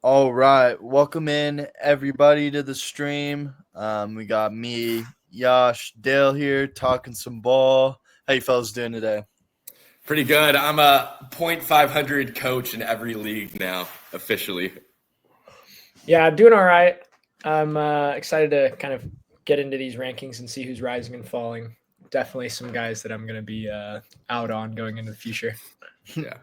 All right, welcome in everybody to the stream. We got me, Yash, Dale here talking some ball. How you fellas doing today? Pretty good. I'm a .500 coach in every league now, officially. Yeah, I'm doing all right. I'm excited to kind of get into these rankings and see who's rising and falling. Definitely some guys that I'm going to be out on going into the future. Yeah.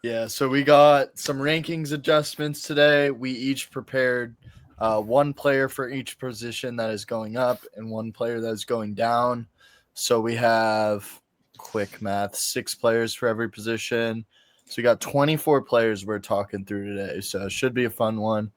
Yeah, so we got some rankings adjustments today. We each prepared one player for each position that is going up and one player that is going down. So we have quick math, 6 players for every position. So we got 24 players we're talking through today. So it should be a fun one.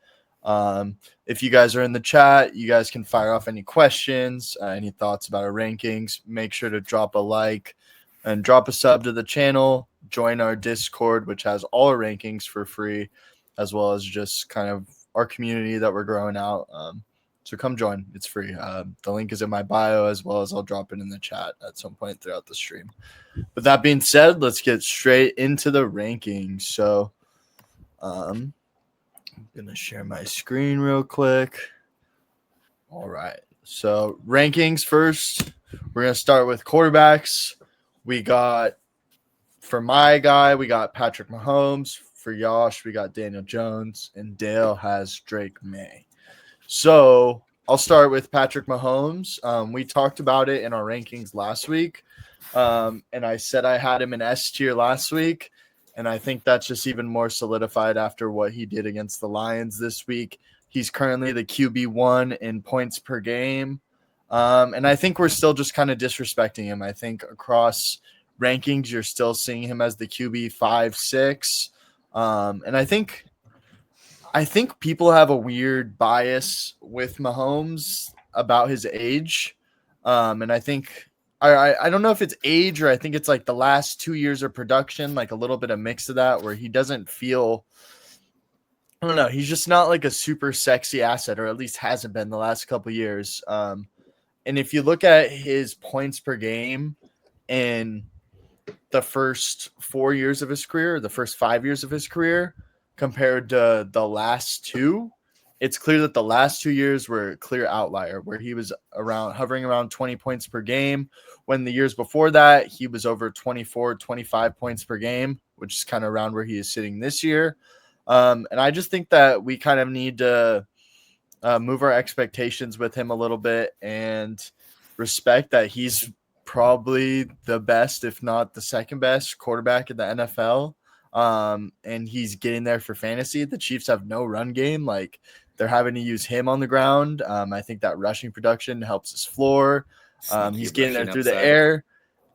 If you guys are in the chat, you guys can fire off any questions, any thoughts about our rankings. Make sure to drop a like and drop a sub to the channel. Join our Discord, which has all our rankings for free, as well as just kind of our community that we're growing out. So come join. It's free. The link is in my bio, as well as I'll drop it in the chat at some point throughout the stream. With that being said, let's get straight into the rankings. So I'm going to share my screen real quick. All right. So rankings first. We're going to start with quarterbacks. We got, for my guy, we got Patrick Mahomes. For Yosh, we got Daniel Jones. And Dale has Drake May. So I'll start with Patrick Mahomes. We talked about it in our rankings last week. And I said I had him in S tier last week. And I think that's just even more solidified after what he did against the Lions this week. He's currently the QB1 in points per game. And I think we're still just kind of disrespecting him. I think across rankings, you're still seeing him as the QB 5-6. And I think people have a weird bias with Mahomes about his age. And I think I don't know if it's age or I think it's like the last 2 years of production, like a little bit of mix of that where he doesn't feel, I don't know, he's just not like a super sexy asset, or at least hasn't been the last couple years. And if you look at his points per game in the first 4 years of his career, the first 5 years of his career, compared to the last two, it's clear that the last 2 years were a clear outlier where he was hovering around 20 points per game. When the years before that, he was over 24, 25 points per game, which is kind of around where he is sitting this year. And I just think that we kind of need to move our expectations with him a little bit and respect that he's probably the best, if not the second best quarterback in the NFL. And he's getting there for fantasy. The Chiefs have no run game. Like, they're having to use him on the ground. I think that rushing production helps his floor. He's getting there through the air,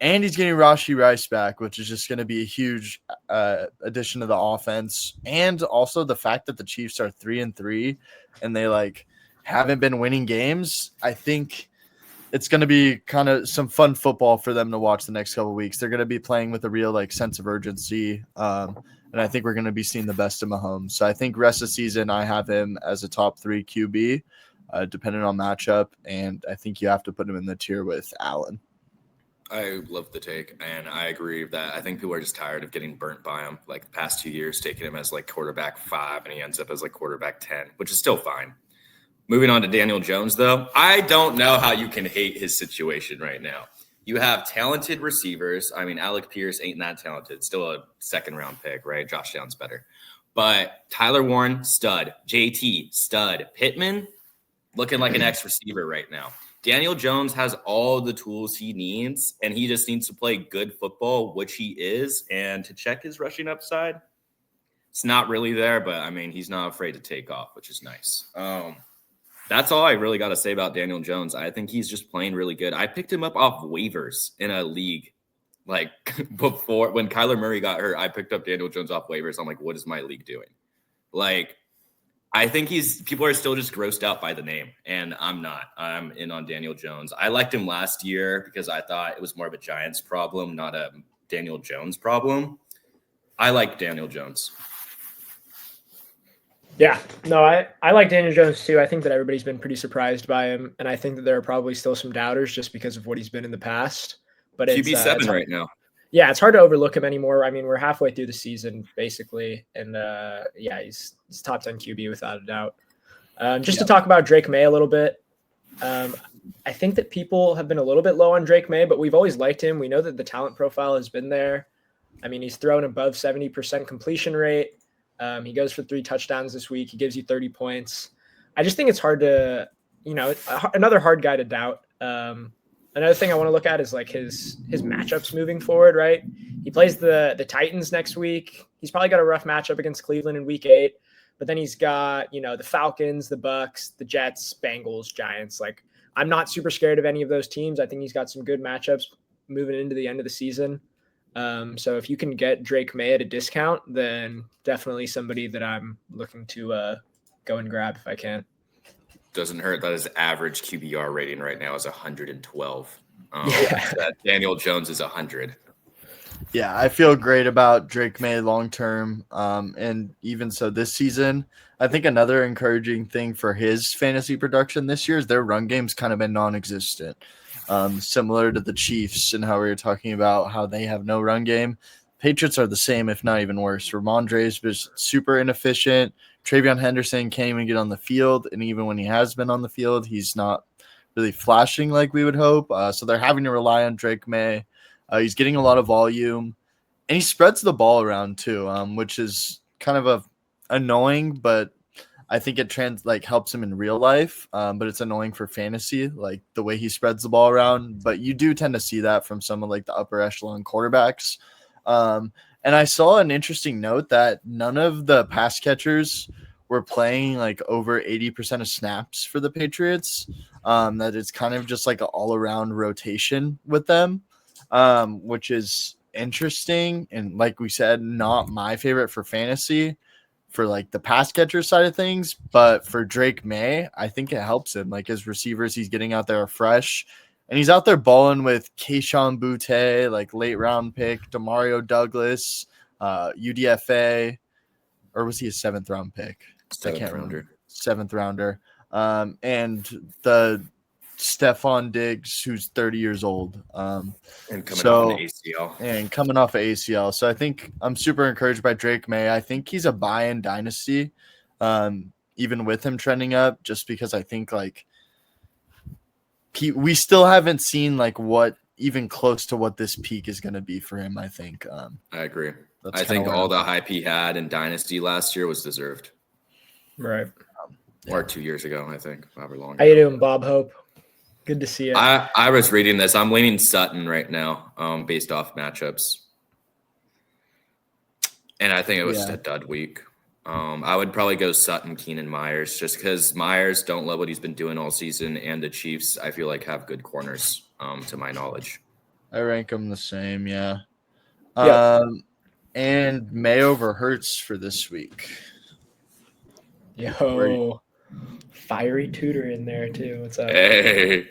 and he's getting Rashee Rice back, which is just going to be a huge addition to the offense. And also the fact that the Chiefs are 3-3 and they like haven't been winning games. I think it's going to be kind of some fun football for them to watch the next couple of weeks. They're going to be playing with a real like sense of urgency. And I think we're going to be seeing the best of Mahomes. So I think rest of the season, I have him as a top 3 QB, depending on matchup. And I think you have to put him in the tier with Allen. I love the take, and I agree that I think people are just tired of getting burnt by him. Like the past 2 years, taking him as like quarterback 5, and he ends up as like quarterback 10, which is still fine. Moving on to Daniel Jones, though, I don't know how you can hate his situation right now. You have talented receivers. I mean, Alec Pierce ain't that talented. Still a second-round pick, right? Josh Allen's better. But Tyler Warren, stud. JT, stud. Pittman, looking like an ex-receiver right now. Daniel Jones has all the tools he needs, and he just needs to play good football, which he is. And to check his rushing upside, it's not really there, but, I mean, he's not afraid to take off, which is nice. That's all I really got to say about Daniel Jones. I think he's just playing really good. I picked him up off waivers in a league. Like before, when Kyler Murray got hurt, I picked up Daniel Jones off waivers. I'm like, what is my league doing? Like, I think people are still just grossed out by the name, and I'm not. I'm in on Daniel Jones. I liked him last year because I thought it was more of a Giants problem, not a Daniel Jones problem. I like Daniel Jones. Yeah, no, I like Daniel Jones too. I think that everybody's been pretty surprised by him, and I think that there are probably still some doubters just because of what he's been in the past. But it's QB7 right now. Yeah, it's hard to overlook him anymore. I mean, we're halfway through the season basically, and yeah, he's top 10 QB without a doubt. Just to talk about Drake May a little bit. I think that people have been a little bit low on Drake May, but we've always liked him. We know that the talent profile has been there. I mean, he's thrown above 70% completion rate. He goes for 3 touchdowns this week. He gives you 30 points. I just think it's hard to, another hard guy to doubt. Another thing I want to look at is like his matchups moving forward, right? He plays the Titans next week. He's probably got a rough matchup against Cleveland in week 8, but then he's got, the Falcons, the Bucks, the Jets, Bengals, Giants. Like, I'm not super scared of any of those teams. I think he's got some good matchups moving into the end of the season. So if you can get Drake May at a discount, then definitely somebody that I'm looking to go and grab if I can. Doesn't hurt that his average QBR rating right now is 112. Daniel Jones is 100. Yeah, I feel great about Drake May long term. And even so this season, I think another encouraging thing for his fantasy production this year is their run game's kind of been non-existent. Similar to the Chiefs and how we were talking about how they have no run game. Patriots are the same, if not even worse. Ramondre's was super inefficient. Travion Henderson can't even get on the field. And even when he has been on the field, he's not really flashing like we would hope. So they're having to rely on Drake May. He's getting a lot of volume. And he spreads the ball around too, which is kind of annoying, but I think it helps him in real life, but it's annoying for fantasy, like the way he spreads the ball around. But you do tend to see that from some of like the upper echelon quarterbacks. And I saw an interesting note that none of the pass catchers were playing like over 80% of snaps for the Patriots. That it's kind of just like an all-around rotation with them, which is interesting. And like we said, not my favorite for fantasy for like the pass catcher side of things, but for Drake May, I think it helps him. Like his receivers, he's getting out there are fresh, and he's out there balling with Keyshawn Butte, like late round pick, Demario Douglas, UDFA, or was he a 7th round pick? I can't remember. 7th rounder. And the Stephon Diggs, who's 30 years old. And coming off an ACL. And coming off an ACL. So I think I'm super encouraged by Drake May. I think he's a buy-in dynasty, even with him trending up, just because I think like we still haven't seen like what even close to what this peak is going to be for him, I think. I agree. I think all the hype he had in dynasty last year was deserved. Right. Or 2 years ago, I think. However long. How you doing, Bob Hope? Good to see you. I was reading this. I'm leaning Sutton right now, based off matchups. And I think it was a dud week. I would probably go Sutton, Keenan, Myers, just because Myers don't love what he's been doing all season, and the Chiefs, I feel like, have good corners, to my knowledge. I rank them the same, yeah. And May over Hurts for this week. Yo, fiery tutor in there too. What's up? Hey.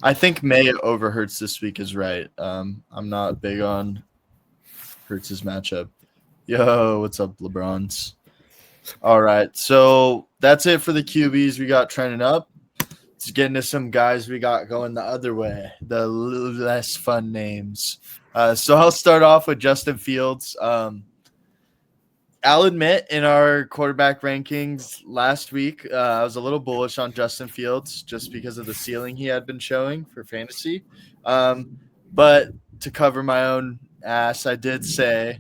I think May over Hurts this week is right. I'm not big on Hurts' matchup. Yo, what's up, LeBrons? All right, so that's it for the QBs we got trending up. Let's get into some guys we got going the other way, the less fun names. So I'll start off with Justin Fields. I'll admit in our quarterback rankings last week, I was a little bullish on Justin Fields just because of the ceiling he had been showing for fantasy. But to cover my own ass, I did say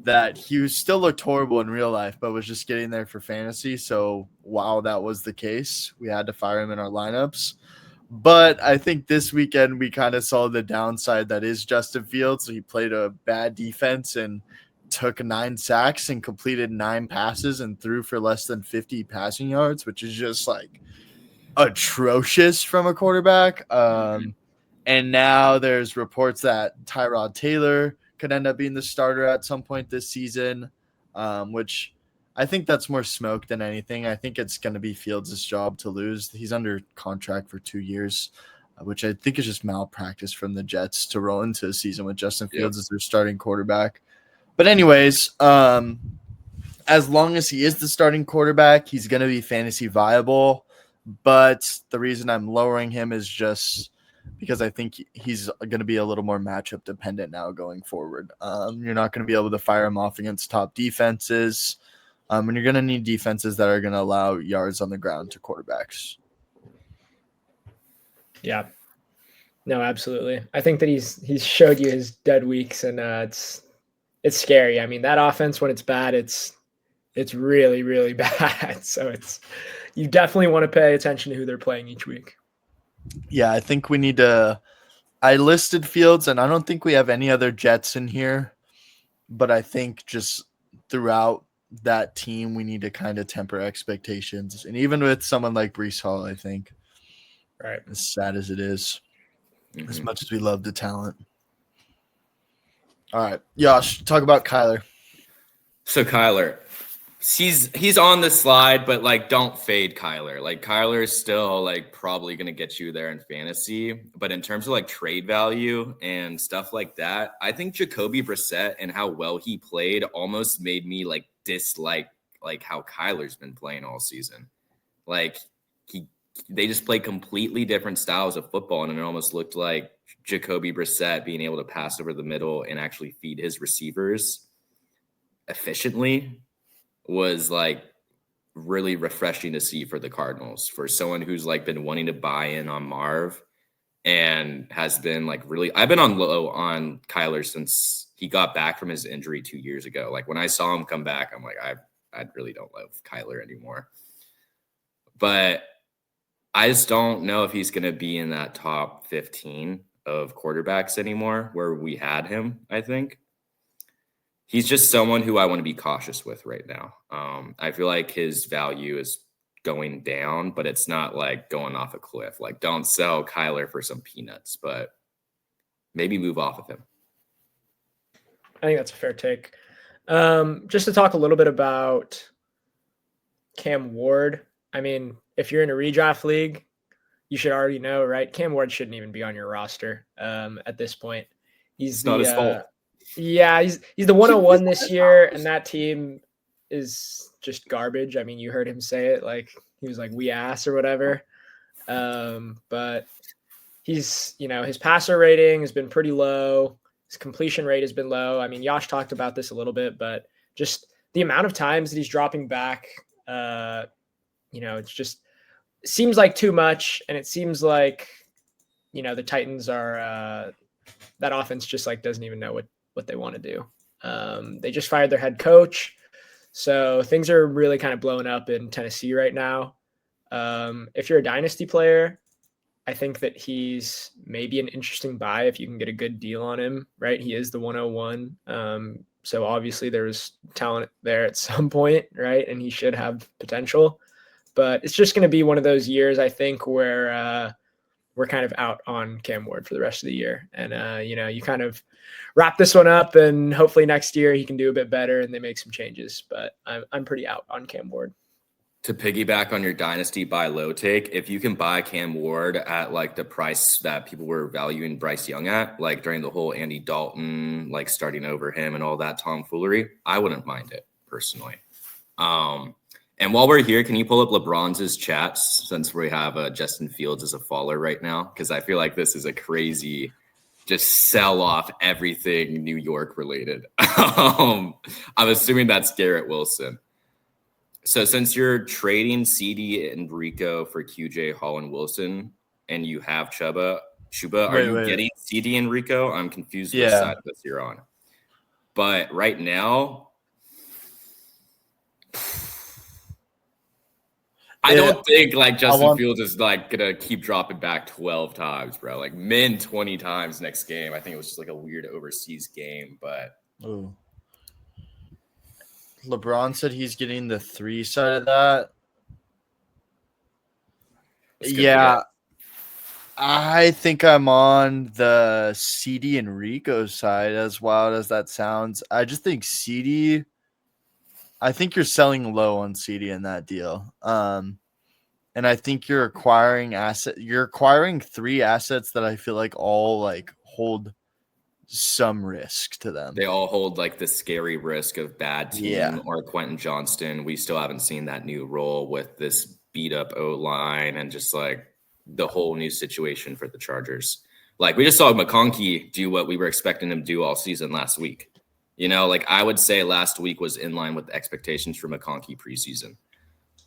that he still looked horrible in real life, but was just getting there for fantasy. So while that was the case, we had to fire him in our lineups. But I think this weekend we kind of saw the downside that is Justin Fields. So he played a bad defense and took 9 sacks and completed 9 passes and threw for less than 50 passing yards, which is just like atrocious from a quarterback. And now there's reports that Tyrod Taylor could end up being the starter at some point this season, which I think that's more smoke than anything. I think it's going to be Fields' job to lose. He's under contract for 2 years, which I think is just malpractice from the Jets to roll into a season with Justin Fields as their starting quarterback. But anyways, as long as he is the starting quarterback, he's going to be fantasy viable. But the reason I'm lowering him is just because I think he's going to be a little more matchup dependent now going forward. You're not going to be able to fire him off against top defenses, and you're going to need defenses that are going to allow yards on the ground to quarterbacks. Yeah. No, absolutely. I think that he's showed you his dead weeks, and it's scary. I mean, that offense, when it's bad, it's really, really bad. So you definitely want to pay attention to who they're playing each week. Yeah, I think we need to. I listed Fields, and I don't think we have any other Jets in here, but I think just throughout that team, we need to kind of temper expectations. And even with someone like Breece Hall, I think, right, as sad as it is, as much as we love the talent. All right, Josh, talk about Kyler. So Kyler, he's on the slide, but like, don't fade Kyler. Like, Kyler is still like probably gonna get you there in fantasy, but in terms of like trade value and stuff like that, I think Jacoby Brissett and how well he played almost made me like dislike like how Kyler's been playing all season. Like they just play completely different styles of football, and it almost looked like Jacoby Brissett being able to pass over the middle and actually feed his receivers efficiently was like really refreshing to see for the Cardinals, for someone who's like been wanting to buy in on Marv and has been like really, I've been on low on Kyler since he got back from his injury 2 years ago. Like when I saw him come back, I'm like, I really don't love Kyler anymore. But I just don't know if he's going to be in that top 15 of quarterbacks anymore where we had him, I think. He's just someone who I want to be cautious with right now. I feel like his value is going down, but it's not like going off a cliff. Like, don't sell Kyler for some peanuts, but maybe move off of him. I think that's a fair take. Just to talk a little bit about Cam Ward. I mean, if you're in a redraft league, you should already know, right? Cam Ward shouldn't even be on your roster at this point. He's not his fault. Yeah, he's the 101 this year, and that team is just garbage. I mean, you heard him say it, like he was like, "We ass" or whatever. But he's, his passer rating has been pretty low. His completion rate has been low. I mean, Yash talked about this a little bit, but just the amount of times that he's dropping back, it's just seems like too much, and it seems like, the Titans are that offense just like doesn't even know what they want to do. They just fired their head coach. So things are really kind of blowing up in Tennessee right now. If you're a dynasty player, I think that he's maybe an interesting buy if you can get a good deal on him, right? He is the 101. So obviously there's talent there at some point, right? And he should have potential. But it's just going to be one of those years, I think, where we're kind of out on Cam Ward for the rest of the year. And, you kind of wrap this one up, and hopefully next year he can do a bit better and they make some changes. But I'm pretty out on Cam Ward. To piggyback on your dynasty buy low take, if you can buy Cam Ward at like the price that people were valuing Bryce Young at, like during the whole Andy Dalton, like starting over him and all that tomfoolery, I wouldn't mind it personally. And while we're here, can you pull up LeBron's chats, since we have Justin Fields as a follower right now? Because I feel like this is a crazy, just sell off everything New York related. I'm assuming that's Garrett Wilson. So since you're trading CD and Rico for QJ, Hall, and Wilson, and you have Chuba, are you getting CD and Rico? I'm confused which side of this you're on. But right now, I don't think like Justin Fields is like gonna keep dropping back 12 times, bro. Like 20 times next game. I think it was just like a weird overseas game, but. Ooh. LeBron said he's getting the 3 side of that. Yeah. I think I'm on the CD and Rico side, as wild as that sounds. I just think CD, I think you're selling low on CD in that deal. And I think you're acquiring 3 assets that I feel like all like hold some risk to them. They all hold like the scary risk of bad team or Quentin Johnston. We still haven't seen that new role with this beat up O line and just like the whole new situation for the Chargers. Like we just saw McConkey do what we were expecting him to do all season last week. You know, like I would say last week was in line with the expectations for McConkey preseason.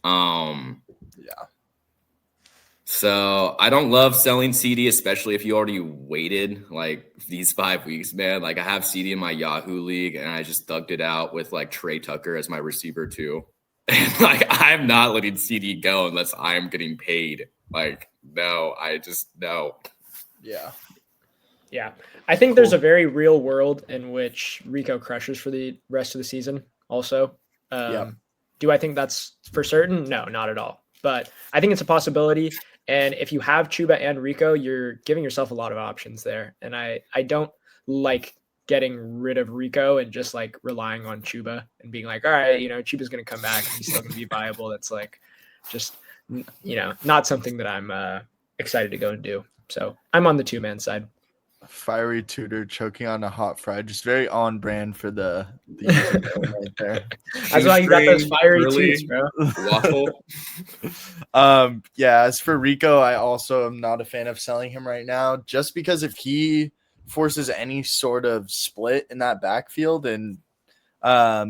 Yeah. So I don't love selling CD, especially if you already waited like these 5 weeks, man. Like I have CD in my Yahoo league and I just thugged it out with like Trey Tucker as my receiver too. And like I'm not letting CD go unless I'm getting paid. Like, no. Yeah. Yeah. I think there's a very real world in which Rico crushes for the rest of the season also. Do I think that's for certain? No, not at all. But I think it's a possibility. And if you have Chuba and Rico, you're giving yourself a lot of options there. And I don't like getting rid of Rico and just like relying on Chuba and being like, all right, you know, Chuba's going to come back and he's still going to be viable. That's like just, you know, not something that I'm excited to go and do. So I'm on the 2-man side. Fiery tutor choking on a hot fry, just very on brand for the right there. That's why you got those fiery toots, bro. Waffle. Yeah, as for Rico, I also am not a fan of selling him right now, just because if he forces any sort of split in that backfield and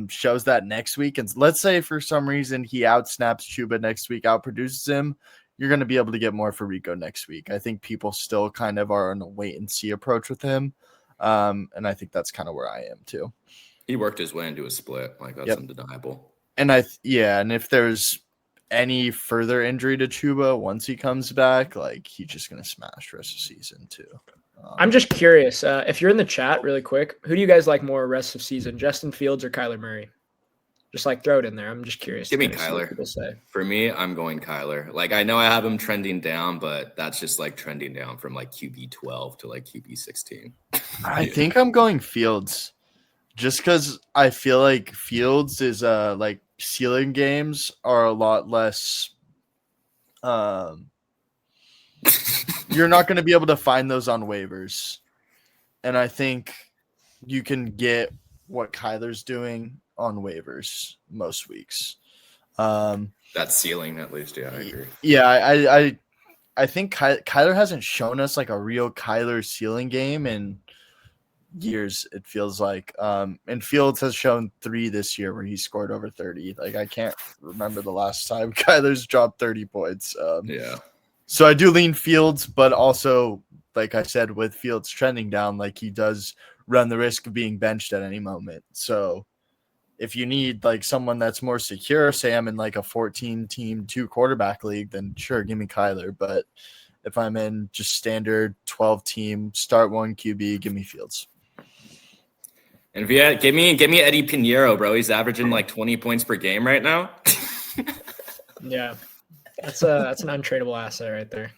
shows that next week, and let's say for some reason he outsnaps Chuba next week, outproduces him, you're going to be able to get more for Rico next week. I think people still kind of are on a wait and see approach with him. And I think that's kind of where I am too. He worked his way into a split. Like that's undeniable. And and if there's any further injury to Chuba once he comes back, like he's just going to smash the rest of the season too. I'm just curious. If you're in the chat really quick, who do you guys like more rest of season, Justin Fields or Kyler Murray? Just like throw it in there. I'm just curious. Give me Kyler. For me, I'm going Kyler. Like I know I have him trending down, but that's just like trending down from like QB 12 to like QB 16. I think I'm going Fields, just because I feel like Fields is like ceiling games are a lot less. You're not going to be able to find those on waivers, and I think you can get what Kyler's doing on waivers most weeks. That's ceiling at least. Yeah, I agree. Yeah, I think Kyler hasn't shown us like a real Kyler ceiling game in years, it feels like. And Fields has shown 3 this year where he scored over 30. Like I can't remember the last time Kyler's dropped 30 points. Yeah. So I do lean Fields, but also, like I said, with Fields trending down, like he does run the risk of being benched at any moment. So if you need like someone that's more secure, say I'm in like a 14-team 2-quarterback league, then sure, give me Kyler. But if I'm in just standard 12-team start 1 QB, give me Fields. And if you give me Eddie Pinheiro, bro. He's averaging like 20 points per game right now. Yeah, that's an untradeable asset right there.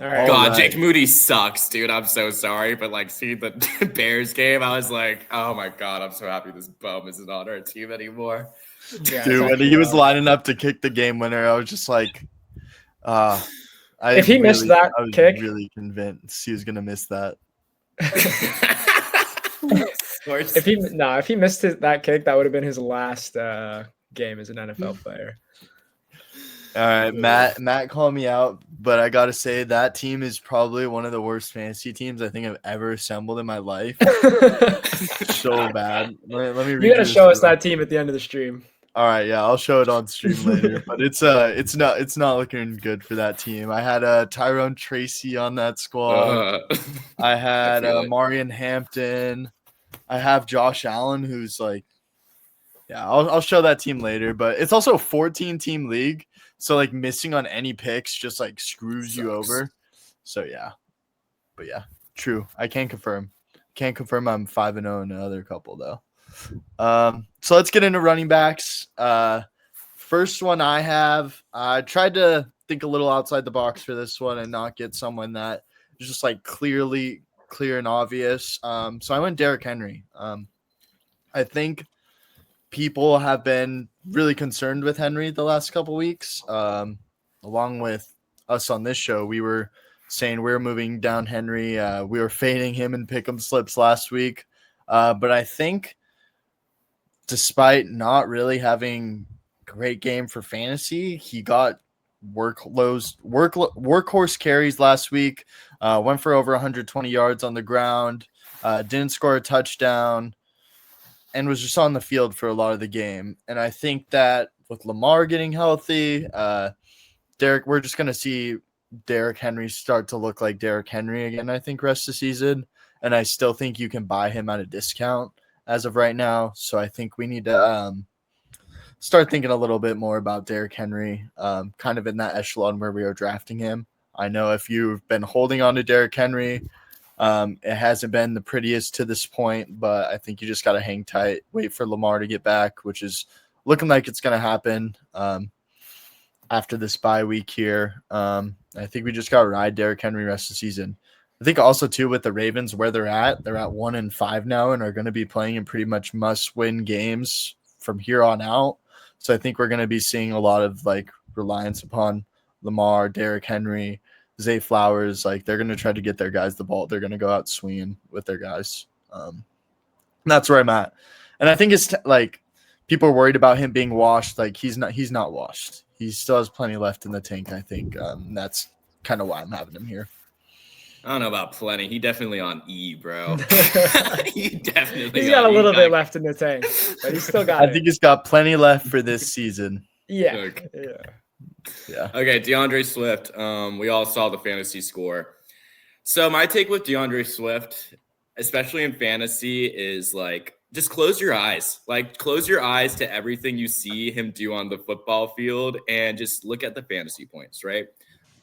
All right. God, right. Jake Moody sucks, dude. I'm so sorry, but like, see the Bears game, I was like, oh my God, I'm so happy this bum isn't on our team anymore. Yeah, dude, when he was lining up to kick the game winner, I was just like, if he missed that kick, really convinced he was gonna miss that. If he missed that kick, that would have been his last game as an NFL player. All right, Matt called me out, but I got to say that team is probably one of the worst fantasy teams I think I've ever assembled in my life. So bad. Let me read you got to show us that team at the end of the stream. All right, yeah, I'll show it on stream later, but it's not looking good for that team. I had Tyrone Tracy on that squad. I had Marion Hampton. I have Josh Allen, who's like, yeah, I'll show that team later, but it's also a 14-team league. So like missing on any picks just like screws you over. So yeah. But yeah, true. I can't confirm. Can't confirm I'm 5-0 in another couple though. So let's get into running backs. First one I tried to think a little outside the box for this one and not get someone that is just like clear and obvious. So I went Derrick Henry. I think people have been really concerned with Henry the last couple weeks. Along with us on this show, we were saying we're moving down Henry. We were fading him in pick'em slips last week. But I think despite not really having great game for fantasy. He got workhorse carries last week. Went for over 120 yards on the ground. Didn't score a touchdown, and was just on the field for a lot of the game. And I think that with Lamar getting healthy, we're just going to see Derrick Henry start to look like Derrick Henry again, I think, rest of the season. And I still think you can buy him at a discount as of right now. So I think we need to start thinking a little bit more about Derrick Henry, kind of in that echelon where we are drafting him. I know if you've been holding on to Derrick Henry, it hasn't been the prettiest to this point, but I think you just got to hang tight, wait for Lamar to get back, which is looking like it's going to happen after this bye week here. I think we just got to ride Derrick Henry rest of the season. I think also, too, with the Ravens, where they're at 1-5 now and are going to be playing in pretty much must-win games from here on out. So I think we're going to be seeing a lot of, like, reliance upon Lamar, Derrick Henry, Zay Flowers. Like, they're going to try to get their guys the ball. They're going to go out swinging with their guys. That's where I'm at. And I think it's like people are worried about him being washed. Like, he's not washed. He still has plenty left in the tank, I think. That's kind of why I'm having him here. I don't know about plenty. He definitely on E, bro. He's got a little bit left in the tank, but he's still got I think he's got plenty left for this season. Yeah. Okay. Yeah. Okay, DeAndre Swift. We all saw the fantasy score. So my take with DeAndre Swift, especially in fantasy, is like just close your eyes. Like close your eyes to everything you see him do on the football field and just look at the fantasy points, right?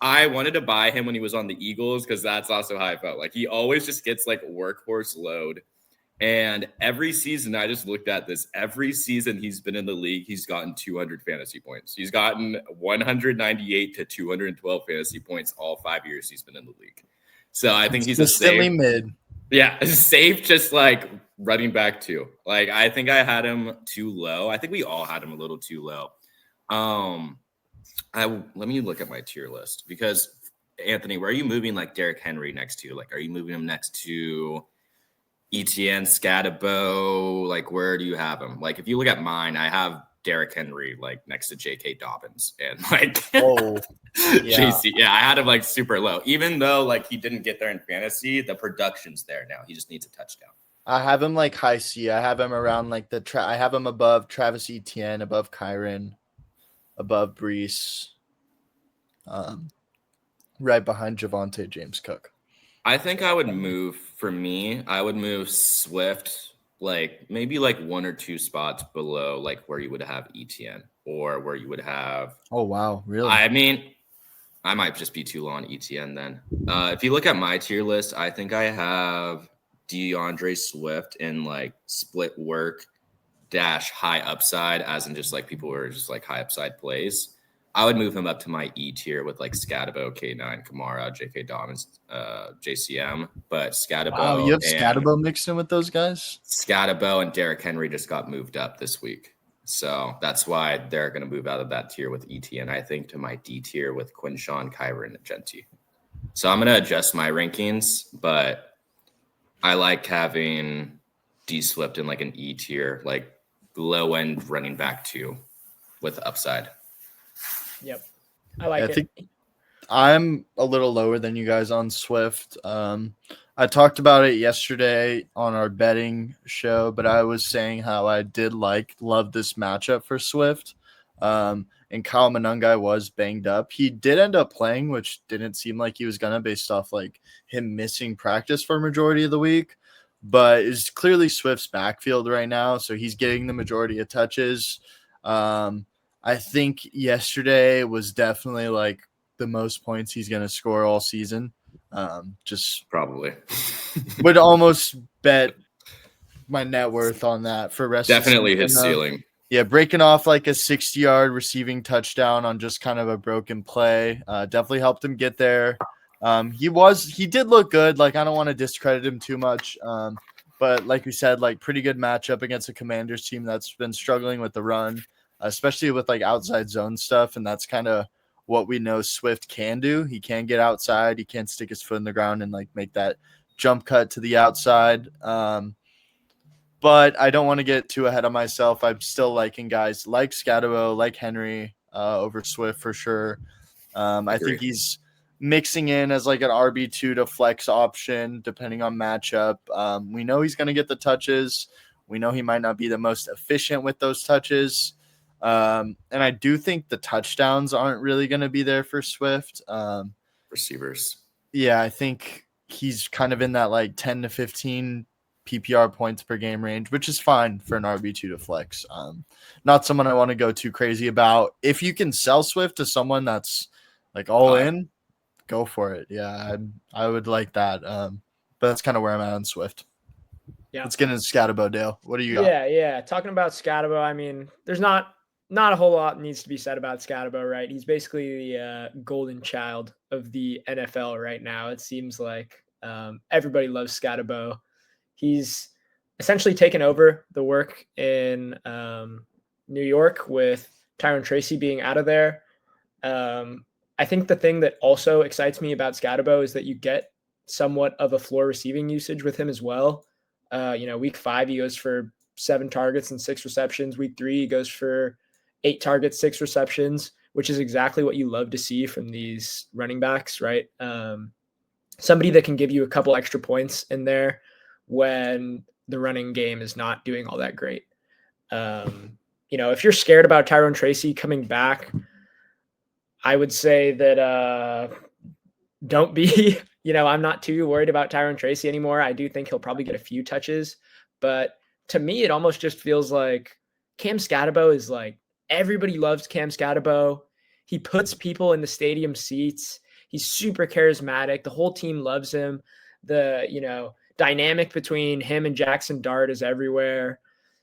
I wanted to buy him when he was on the Eagles because that's also how I felt. Like he always just gets like workhorse load. And every season, I just looked at this. Every season he's been in the league, he's gotten 200 fantasy points. He's gotten 198 to 212 fantasy points all 5 years he's been in the league. So I think he's a safe mid. Yeah, safe, just like running back too. Like I think I had him too low. I think we all had him a little too low. Let me look at my tier list because Anthony, where are you moving like Derrick Henry next to? Like, are you moving him next to Etienne, Scatabo? Like, where do you have him? Like, if you look at mine, I have Derrick Henry like next to J.K. Dobbins and like JC. Yeah, I had him like super low, even though like he didn't get there in fantasy. The production's there now. He just needs a touchdown. I have him like high C. I have him around like I have him above Travis Etienne, above Kyron, above Brees, right behind Javonte James Cook. I think I would move Swift like maybe like 1 or 2 spots below like where you would have Etienne or where you would have. Oh, wow. Really? I mean, I might just be too low on Etienne then. If you look at my tier list, I think I have DeAndre Swift in like split work - high upside, as in just like people who are just like high upside plays. I would move him up to my E tier with like Scatabo, K9, Kamara, J.K. Dobbins, JCM. But Scatabo. Wow, you have Scatabo mixed in with those guys? Scatabo and Derrick Henry just got moved up this week. So that's why they're going to move out of that tier with ETN, I think, to my D tier with Quinshawn, Kyron, and Genty. So I'm going to adjust my rankings, but I like having D Swift in like an E tier, like low end running back 2 with upside. Yep. I like it. I think I'm a little lower than you guys on Swift. I talked about it yesterday on our betting show, but I was saying how I did love this matchup for Swift. And Kyle Monangai was banged up. He did end up playing, which didn't seem like he was going to based off like him missing practice for a majority of the week. But it's clearly Swift's backfield right now, so he's getting the majority of touches. I think yesterday was definitely like the most points he's going to score all season. Just probably would almost bet my net worth on that for rest. Definitely his ceiling. Yeah, breaking off like a 60-yard receiving touchdown on just kind of a broken play definitely helped him get there. He did look good. Like, I don't want to discredit him too much. But like we said, like pretty good matchup against a Commanders team that's been struggling with the run, especially with like outside zone stuff. And that's kind of what we know Swift can do. He can get outside. He can stick his foot in the ground and like make that jump cut to the outside. but I don't want to get too ahead of myself. I'm still liking guys like Scatabo, like Henry over Swift for sure. I think he's mixing in as like an RB2 to flex option depending on matchup. We know he's going to get the touches. We know he might not be the most efficient with those touches. And I do think the touchdowns aren't really going to be there for Swift. Receivers. Yeah, I think he's kind of in that like 10 to 15 PPR points per game range, which is fine for an RB2 to flex. Not someone I want to go too crazy about. If you can sell Swift to someone that's like all in, go for it. Yeah, I would like that. But that's kind of where I'm at on Swift. Yeah. Let's get into Scatabo, Dale. What do you got? Yeah. Talking about Scatabo, I mean, there's not a whole lot needs to be said about Scatabo, right? He's basically the golden child of the NFL right now. It seems like everybody loves Scatabo. He's essentially taken over the work in New York with Tyrone Tracy being out of there. I think the thing that also excites me about Scatabo is that you get somewhat of a floor receiving usage with him as well. Week 5, he goes for 7 targets and 6 receptions. Week 3, he goes for 8 targets, 6 receptions, which is exactly what you love to see from these running backs, right? Somebody that can give you a couple extra points in there when the running game is not doing all that great. If you're scared about Tyrone Tracy coming back, I would say that don't be, I'm not too worried about Tyrone Tracy anymore. I do think he'll probably get a few touches, but to me, it almost just feels like Cam Scatabo is like, everybody loves Cam Scatabo. He puts people in the stadium seats. He's super charismatic. The whole team loves him. The, dynamic between him and Jackson Dart is everywhere.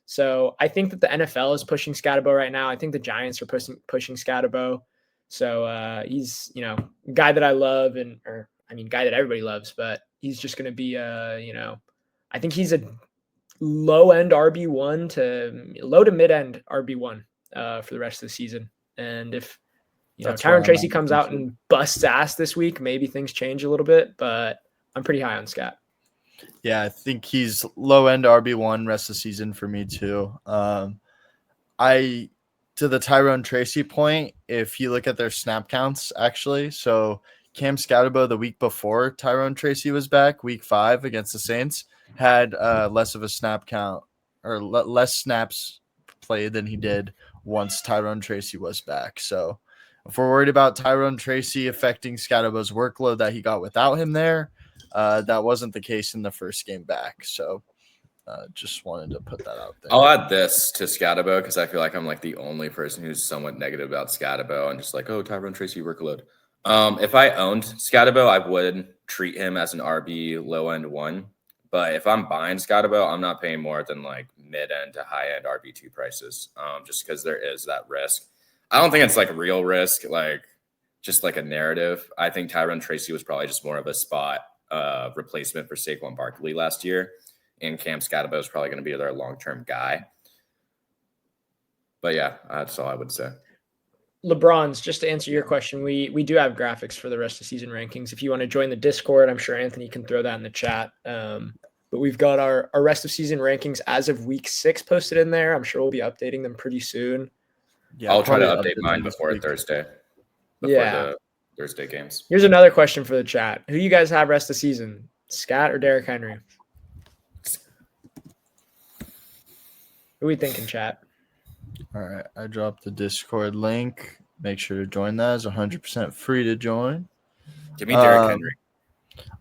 So I think that the NFL is pushing Scatabo right now. I think the Giants are pushing Scatabo. So he's, a guy that I love guy that everybody loves, but he's just going to be, I think he's a low end RB1 to low to mid end RB1 for the rest of the season. And if, Tyrone Tracy comes out and busts ass this week, maybe things change a little bit, but I'm pretty high on Scat. Yeah, I think he's low end RB1 rest of the season for me too. To the Tyrone Tracy point, if you look at their snap counts, actually, so Cam Scatabo the week before Tyrone Tracy was back, week 5 against the Saints, had less of a snap count or less snaps played than he did once Tyrone Tracy was back. So if we're worried about Tyrone Tracy affecting Scatabo's workload that he got without him there, that wasn't the case in the first game back. So just wanted to put that out there. I'll add this to Scatabo because I feel like I'm like the only person who's somewhat negative about Scatabo and just like, oh, Tyrone Tracy workload. If I owned Scatabo, I would treat him as an RB low end 1. But if I'm buying Scatabo, I'm not paying more than like mid end to high end RB2 prices, just because there is that risk. I don't think it's like real risk, like just like a narrative. I think Tyrone Tracy was probably just more of a spot replacement for Saquon Barkley last year. And Cam Scatabo is probably going to be their long-term guy. But yeah, that's all I would say. LeBron's, just to answer your question, we do have graphics for the rest of the season rankings. If you want to join the Discord, I'm sure Anthony can throw that in the chat. But we've got our rest of season rankings as of week 6 posted in there. I'm sure we'll be updating them pretty soon. Yeah, I'll try to update mine before Thursday. The Thursday games. Here's another question for the chat. Who you guys have rest of season? Scat or Derrick Henry? Who are we thinking, chat? All right. I dropped the Discord link. Make sure to join that. It's 100% free to join. Give me Derrick Henry.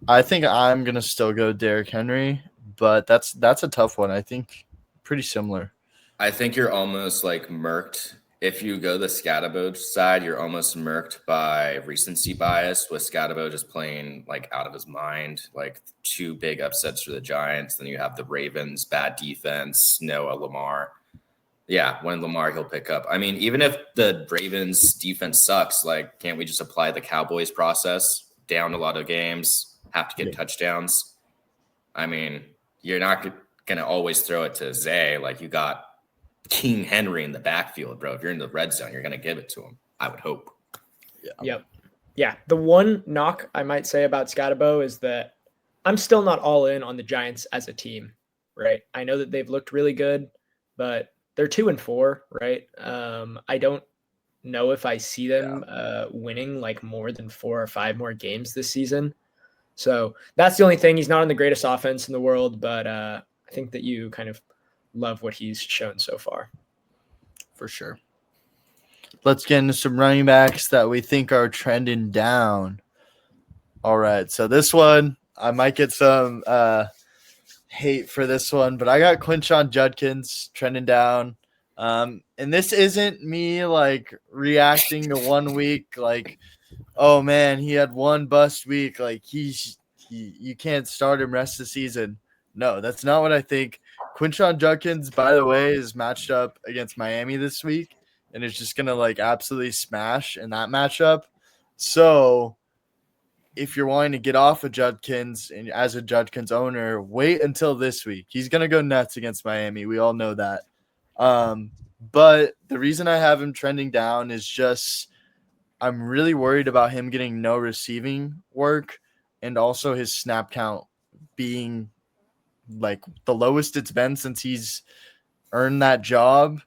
I think I'm going to still go Derrick Henry, but that's a tough one. I think pretty similar. I think you're almost like murked. If you go the Scatabo side, you're almost murked by recency bias with Scatabo just playing like out of his mind, like 2 big upsets for the Giants. Then you have the Ravens, bad defense, Noah Lamar. Yeah, when Lamar, he'll pick up. I mean, even if the Ravens defense sucks, like, can't we just apply the Cowboys process? Down a lot of games, have to get touchdowns. I mean, you're not going to always throw it to Zay. Like, you got King Henry in the backfield, bro. If you're in the red zone, you're going to give it to him, I would hope. Yeah. The one knock I might say about Scatabo is that I'm still not all in on the Giants as a team. right? I know that they've looked really good, but they're 2-4, right? I don't know if I see them winning like more than 4 or 5 more games this season. So that's the only thing. He's not on the greatest offense in the world, but I think that you kind of love what he's shown so far. For sure. Let's get into some running backs that we think are trending down. All right. So this one, I might get some hate for this one, but I got Quinshon Judkins trending down. And this isn't me like reacting to 1 week like, oh man, he had one bust week. Like you can't start him rest of the season. No, that's not what I think. Quinshon Judkins, by the way, is matched up against Miami this week, and is just gonna like absolutely smash in that matchup. So if you're wanting to get off of Judkins and as a Judkins owner, wait until this week. He's gonna go nuts against Miami. We all know that. But the reason I have him trending down is just I'm really worried about him getting no receiving work and also his snap count being like the lowest it's been since he's earned that job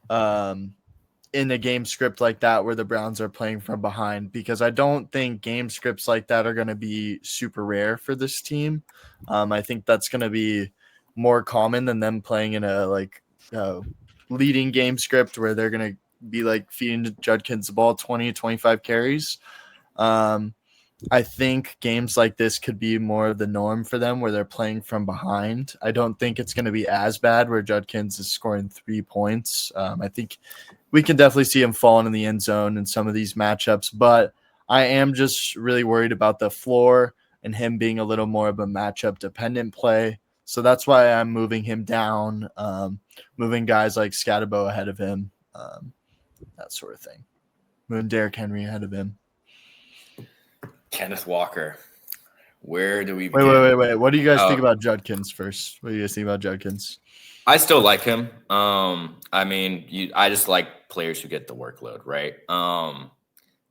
in a game script like that where the Browns are playing from behind, because I don't think game scripts like that are going to be super rare for this team. I think that's going to be more common than them playing in a leading game script where they're going to be like feeding Judkins the ball 20, 25 carries. I think games like this could be more of the norm for them where they're playing from behind. I don't think it's going to be as bad where Judkins is scoring 3 points. I think we can definitely see him falling in the end zone in some of these matchups, but I am just really worried about the floor and him being a little more of a matchup dependent play. So that's why I'm moving him down, moving guys like Scatterbo ahead of him, that sort of thing. Moving Derrick Henry ahead of him. Kenneth Walker. Where do we begin? Wait. What do you guys think about Judkins first? What do you guys think about Judkins? I still like him. I mean, I just like players who get the workload, right?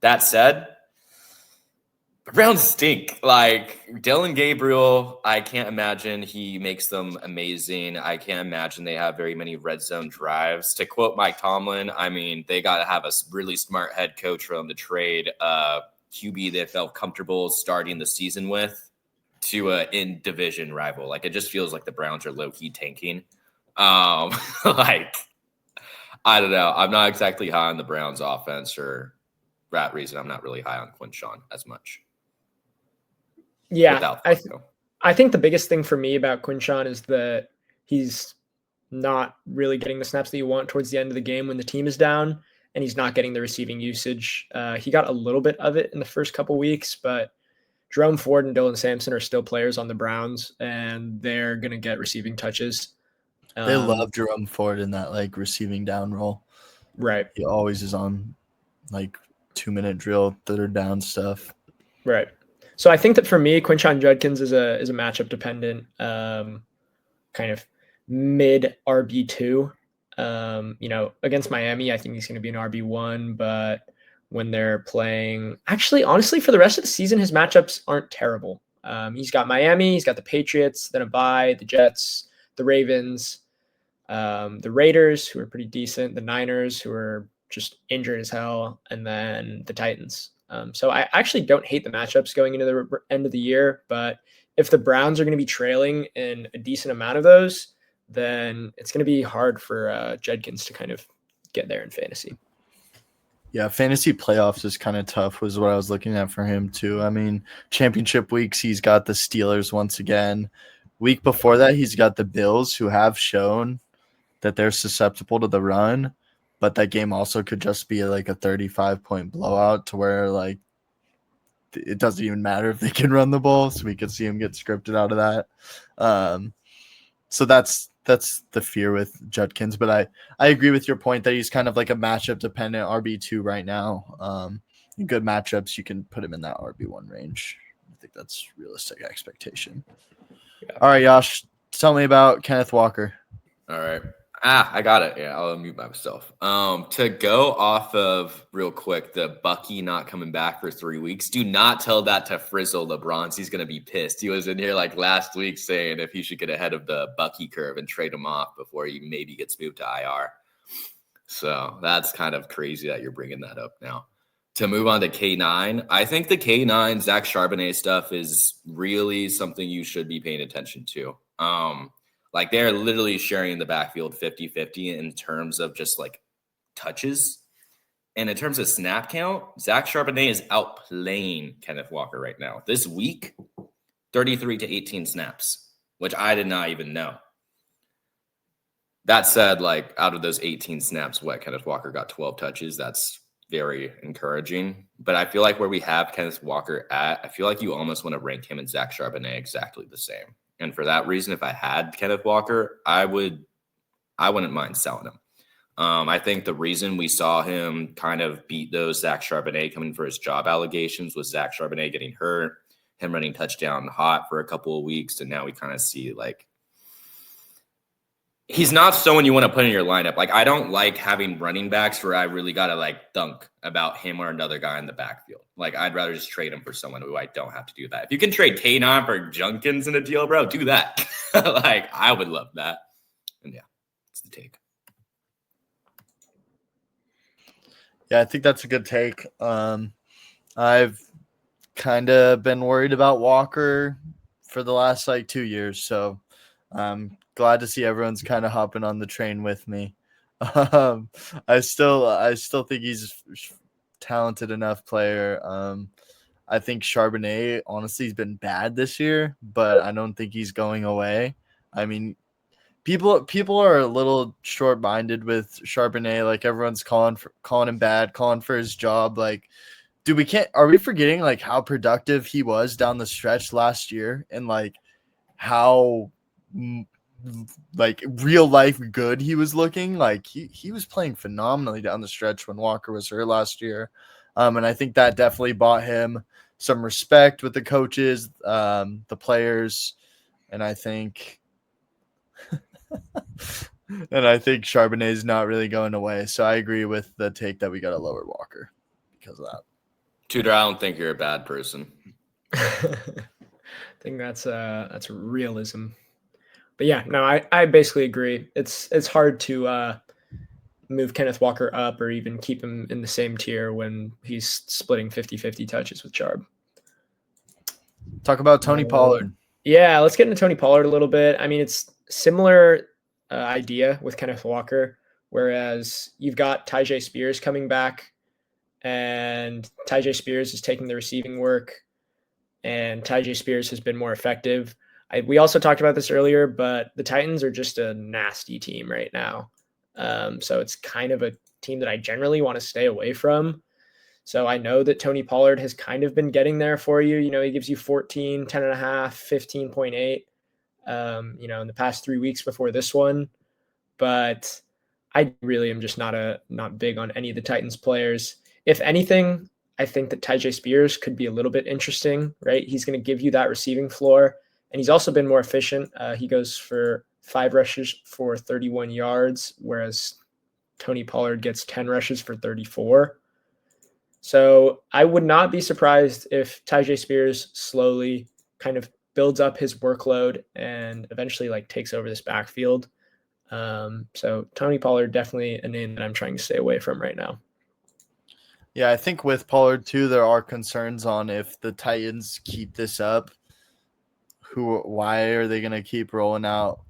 That said, the Browns stink. Like Dylan Gabriel, I can't imagine he makes them amazing. I can't imagine they have very many red zone drives. To quote Mike Tomlin, I mean, they got to have a really smart head coach for them to trade QB they felt comfortable starting the season with to an in-division rival. Like, it just feels like the Browns are low-key tanking. Like, I don't know. I'm not exactly high on the Browns offense, for that reason. I'm not really high on Quinshon as much. Yeah, I think the biggest thing for me about Quinshon is that he's not really getting the snaps that you want towards the end of the game when the team is down, and he's not getting the receiving usage. He got a little bit of it in the first couple weeks, but Jerome Ford and Dylan Sampson are still players on the Browns, and they're going to get receiving touches. They love Jerome Ford in that like receiving down role. Right. He always is on like 2-minute drill, third down stuff. Right. So I think that for me, Quinshon Judkins is a matchup dependent kind of mid RB2. Against Miami, I think he's going to be an RB1, but when they're playing, actually, honestly, for the rest of the season, his matchups aren't terrible. He's got Miami, he's got the Patriots, then a bye, the Jets, the Ravens, the Raiders, who are pretty decent, the Niners, who are just injured as hell, and then the Titans. So I actually don't hate the matchups going into the end of the year, but if the Browns are going to be trailing in a decent amount of those, then it's going to be hard for Judkins to kind of get there in fantasy. Yeah, fantasy playoffs is kind of tough was what I was looking at for him too. I mean, championship weeks, he's got the Steelers once again. Week before that, he's got the Bills, who have shown that they're susceptible to the run, but that game also could just be like a 35-point blowout to where like it doesn't even matter if they can run the ball. So we could see him get scripted out of that. So that's the fear with Judkins, but I agree with your point that he's kind of like a matchup dependent RB2 right now. In good matchups, you can put him in that RB1 range. I think that's realistic expectation. Yeah. All right, Yash, tell me about Kenneth Walker. All right. I got it. Yeah, I'll unmute myself. To go off of real quick, the Bucky not coming back for 3 weeks. Do not tell that to Frizzle LeBron. He's gonna be pissed. He was in here like last week saying if he should get ahead of the Bucky curve and trade him off before he maybe gets moved to IR. So that's kind of crazy that you're bringing that up now. To move on to K9, I think the K9 Zach Charbonnet stuff is really something you should be paying attention to. Like they're literally sharing the backfield 50-50 in terms of just like touches. And in terms of snap count, Zach Charbonnet is outplaying Kenneth Walker right now. This week, 33 to 18 snaps, which I did not even know. That said, like out of those 18 snaps, Kenneth Walker got 12 touches. That's very encouraging. But I feel like where we have Kenneth Walker at, I feel like you almost want to rank him and Zach Charbonnet exactly the same. And for that reason, if I had Kenneth Walker, I wouldn't mind selling him. I think the reason we saw him kind of beat those Zach Charbonnet coming for his job allegations was Zach Charbonnet getting hurt, him running touchdown hot for a couple of weeks, and now we kind of see like he's not someone you want to put in your lineup. Like I don't like having running backs where I really got to like thunk about him or another guy in the backfield. Like I'd rather just trade him for someone who I don't have to do that. If you can trade K9 for Junkins in a deal, bro, do that. Like I would love that. And yeah, it's the take. Yeah, I think that's a good take. I've kind of been worried about Walker for the last like 2 years, so glad to see everyone's kind of hopping on the train with me. I still think he's a talented enough player. I think Charbonnet honestly has been bad this year, but I don't think he's going away. I mean, people are a little short-minded with Charbonnet. Like everyone's calling him bad, calling for his job. Like, are we forgetting like how productive he was down the stretch last year and like how like real life good he was looking? Like he was playing phenomenally down the stretch when Walker was hurt last year. And I think that definitely bought him some respect with the coaches, the players, and I think Charbonnet is not really going away. So I agree with the take that we got to lower Walker because of that. Tudor, I don't think you're a bad person. I think that's realism. But yeah, no, I basically agree. It's hard to move Kenneth Walker up or even keep him in the same tier when he's splitting 50-50 touches with Charb. Talk about Tony Pollard. Yeah, let's get into Tony Pollard a little bit. I mean, it's similar idea with Kenneth Walker, whereas you've got Tyjae Spears coming back, and Tyjae Spears is taking the receiving work, and Tyjae Spears has been more effective. We also talked about this earlier, but the Titans are just a nasty team right now. So it's kind of a team that I generally want to stay away from. So I know that Tony Pollard has kind of been getting there for you. You know, he gives you 14, 10.5, 15.8, in the past 3 weeks before this one. But I really am just not big on any of the Titans players. If anything, I think that Tyjae Spears could be a little bit interesting, right? He's going to give you that receiving floor. And he's also been more efficient. He goes for 5 rushes for 31 yards, whereas Tony Pollard gets 10 rushes for 34. So I would not be surprised if Tyjae Spears slowly kind of builds up his workload and eventually like takes over this backfield. So Tony Pollard, definitely a name that I'm trying to stay away from right now. Yeah, I think with Pollard too, there are concerns on if the Titans keep this up. Why are they going to keep rolling out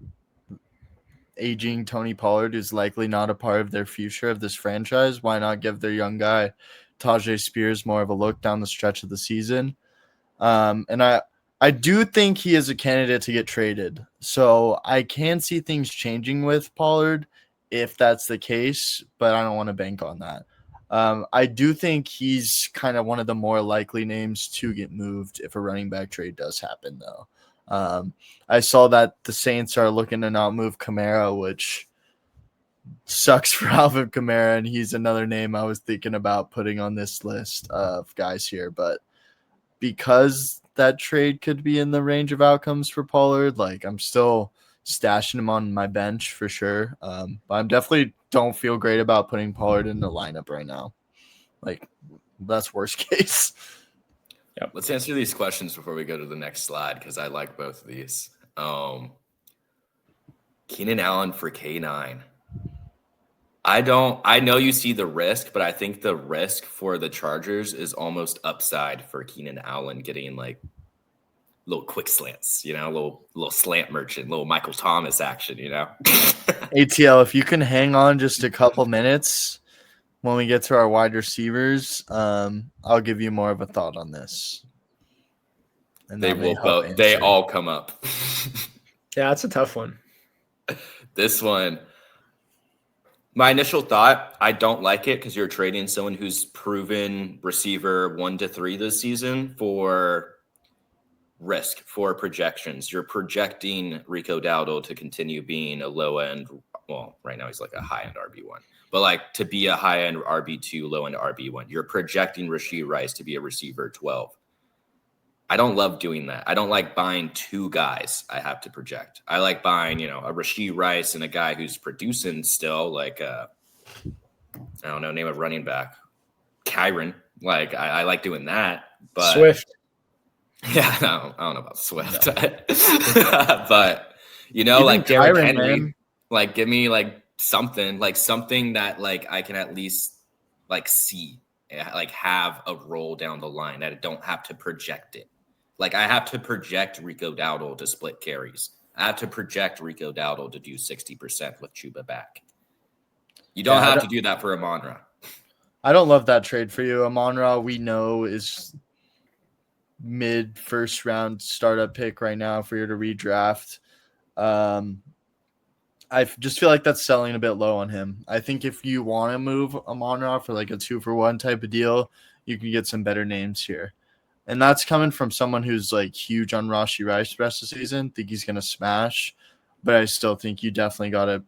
aging Tony Pollard, who's likely not a part of their future of this franchise? Why not give their young guy Tyjae Spears more of a look down the stretch of the season? And I do think he is a candidate to get traded. So I can see things changing with Pollard if that's the case, but I don't want to bank on that. I do think he's kind of one of the more likely names to get moved if a running back trade does happen, though. I saw that the Saints are looking to not move Kamara, which sucks for Alvin Kamara, and he's another name I was thinking about putting on this list of guys here. But because that trade could be in the range of outcomes for Pollard, like I'm still stashing him on my bench for sure. But I definitely don't feel great about putting Pollard in the lineup right now. Like, that's worst case. Yep. Let's answer these questions before we go to the next slide because I like both of these. Keenan Allen for K9. I know you see the risk, but I think the risk for the Chargers is almost upside for Keenan Allen getting like little quick slants, little slant merchant, little Michael Thomas action, ATL, if you can hang on just a couple minutes when we get to our wide receivers, I'll give you more of a thought on this. And they will both. They all come up. Yeah, that's a tough one. This one, my initial thought, I don't like it because you're trading someone who's proven receiver 1 to 3 this season for risk, for projections. You're projecting Rico Dowdle to continue being a low end. Well, right now he's like a high end RB1, but like to be a high end RB2, low end RB1. You're projecting Rashee Rice to be a receiver 12. I don't love doing that. I don't like buying 2 guys I have to project. I like buying, a Rashee Rice and a guy who's producing still, like, I don't know, name of running back. Kyron. Like, I like doing that. But Swift. Yeah, I don't know about Swift. No. But, Even like Derrick Kyron, Henry, man. like, give me, like, something that, like, I can at least, like, see, like, have a role down the line that I don't have to project it. Like, I have to project Rico Dowdle to split carries. I have to project Rico Dowdle to do 60% with Chuba back. You don't have to do that for Amon-Ra. I don't love that trade for you. Amon-Ra, we know, is mid first round startup pick right now for you to redraft. I just feel like that's selling a bit low on him. I think if you want to move Amon-Ra for like a 2-for-1 type of deal, you can get some better names here. And that's coming from someone who's like huge on Rashee Rice the rest of the season. Think he's going to smash. But I still think you definitely got to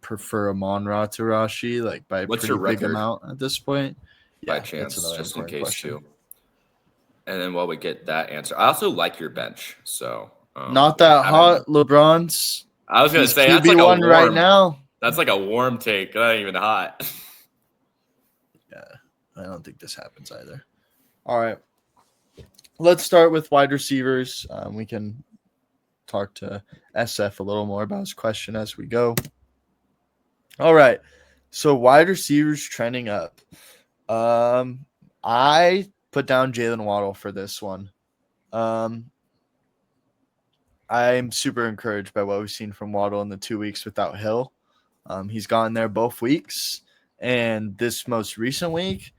prefer Amon-Ra to Rashee, like by a pretty big amount at this point. By chance, just in case too. And then while we get that answer, I also like your bench. So not that hot, LeBron's. I was going to say, that's like a warm, right now. That's like a warm take. Not even hot. Yeah, I don't think this happens either. All right. Let's start with wide receivers. We can talk to SF a little more about his question as we go. All right. So wide receivers trending up. I put down Jalen Waddle for this one. I'm super encouraged by what we've seen from Waddle in the 2 weeks without Hill. He's gotten there both weeks. And this most recent week,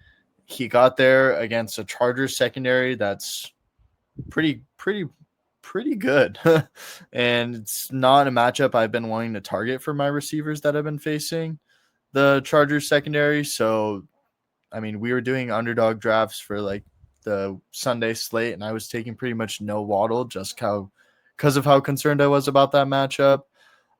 he got there against a Chargers secondary that's pretty good. And it's not a matchup I've been wanting to target for my receivers that I've been facing, the Chargers secondary. So, I mean, we were doing underdog drafts for like the Sunday slate, and I was taking pretty much no Waddle just because of how concerned I was about that matchup.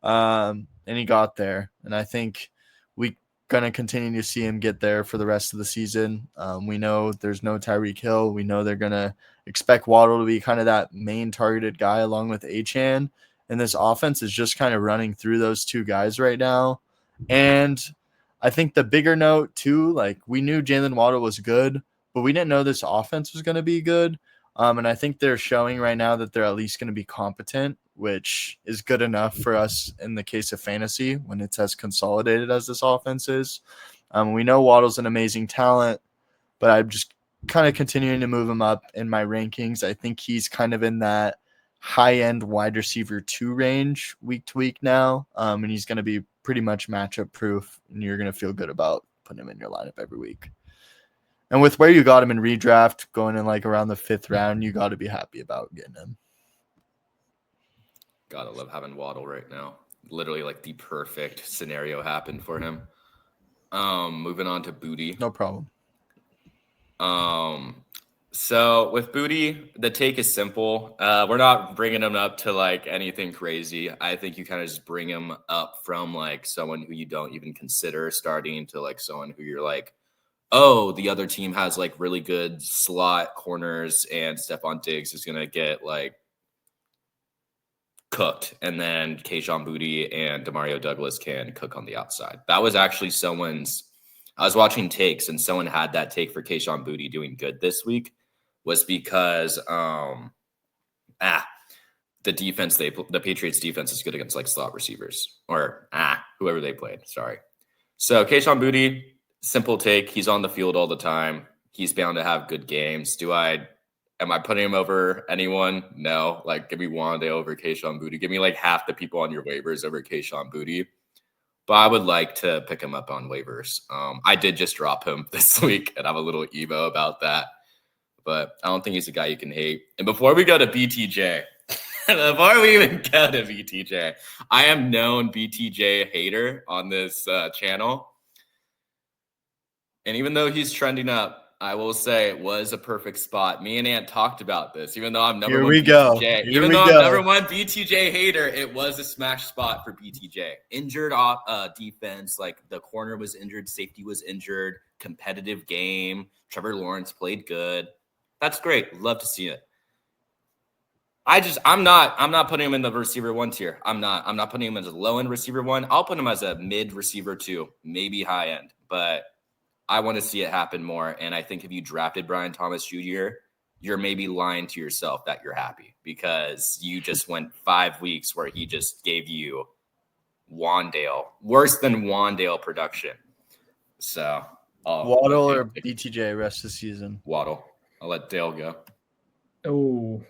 And he got there. And I think we going to continue to see him get there for the rest of the season. We know there's no Tyreek Hill. We know they're going to expect Waddle to be kind of that main targeted guy along with Achane. And this offense is just kind of running through those 2 guys right now. And I think the bigger note too, like we knew Jalen Waddle was good, but we didn't know this offense was going to be good. And I think they're showing right now that they're at least going to be competent, which is good enough for us in the case of fantasy when it's as consolidated as this offense is. We know Waddle's an amazing talent, but I'm just kind of continuing to move him up in my rankings. I think he's kind of in that high-end wide receiver 2 range week to week now, and he's going to be pretty much matchup proof, and you're going to feel good about putting him in your lineup every week. And with where you got him in redraft, going in like around the 5th round, you got to be happy about getting him. Gotta love having Waddle right now. Literally like the perfect scenario happened for him. Moving on to Booty. No problem. So with Booty, the take is simple. We're not bringing him up to like anything crazy. I think you kind of just bring him up from like someone who you don't even consider starting to like someone who you're like, oh, the other team has like really good slot corners and Stephon Diggs is going to get like cooked, and then Kayshon Boutte and Demario Douglas can cook on the outside. That was actually I was watching takes, and someone had that take for Kayshon Boutte doing good this week was because the Patriots defense is good against like slot receivers or whoever they played. Sorry. So Kayshon Boutte, simple take. He's on the field all the time. He's bound to have good games. Am I putting him over anyone? No. Like, give me Wande over Kayshon Boutte. Give me like half the people on your waivers over Kayshon Boutte. But I would like to pick him up on waivers. I did just drop him this week, and I'm a little emo about that. But I don't think he's a guy you can hate. And before we go to BTJ, I am known BTJ hater on this channel. And even though he's trending up, I will say it was a perfect spot. Me and Ant talked about this. Even though I'm number one BTJ hater, it was a smash spot for BTJ. Injured defense, like the corner was injured, safety was injured, competitive game. Trevor Lawrence played good. That's great. Love to see it. I'm not putting him in the receiver 1 tier. I'm not putting him as a low end receiver 1. I'll put him as a mid receiver 2, maybe high end, but I want to see it happen more. And I think if you drafted Brian Thomas Jr., you're maybe lying to yourself that you're happy because you just went 5 weeks where he just gave you worse than Wandale production. So Waddle or BTJ rest of the season? Waddle. I'll let Dale go. Oh,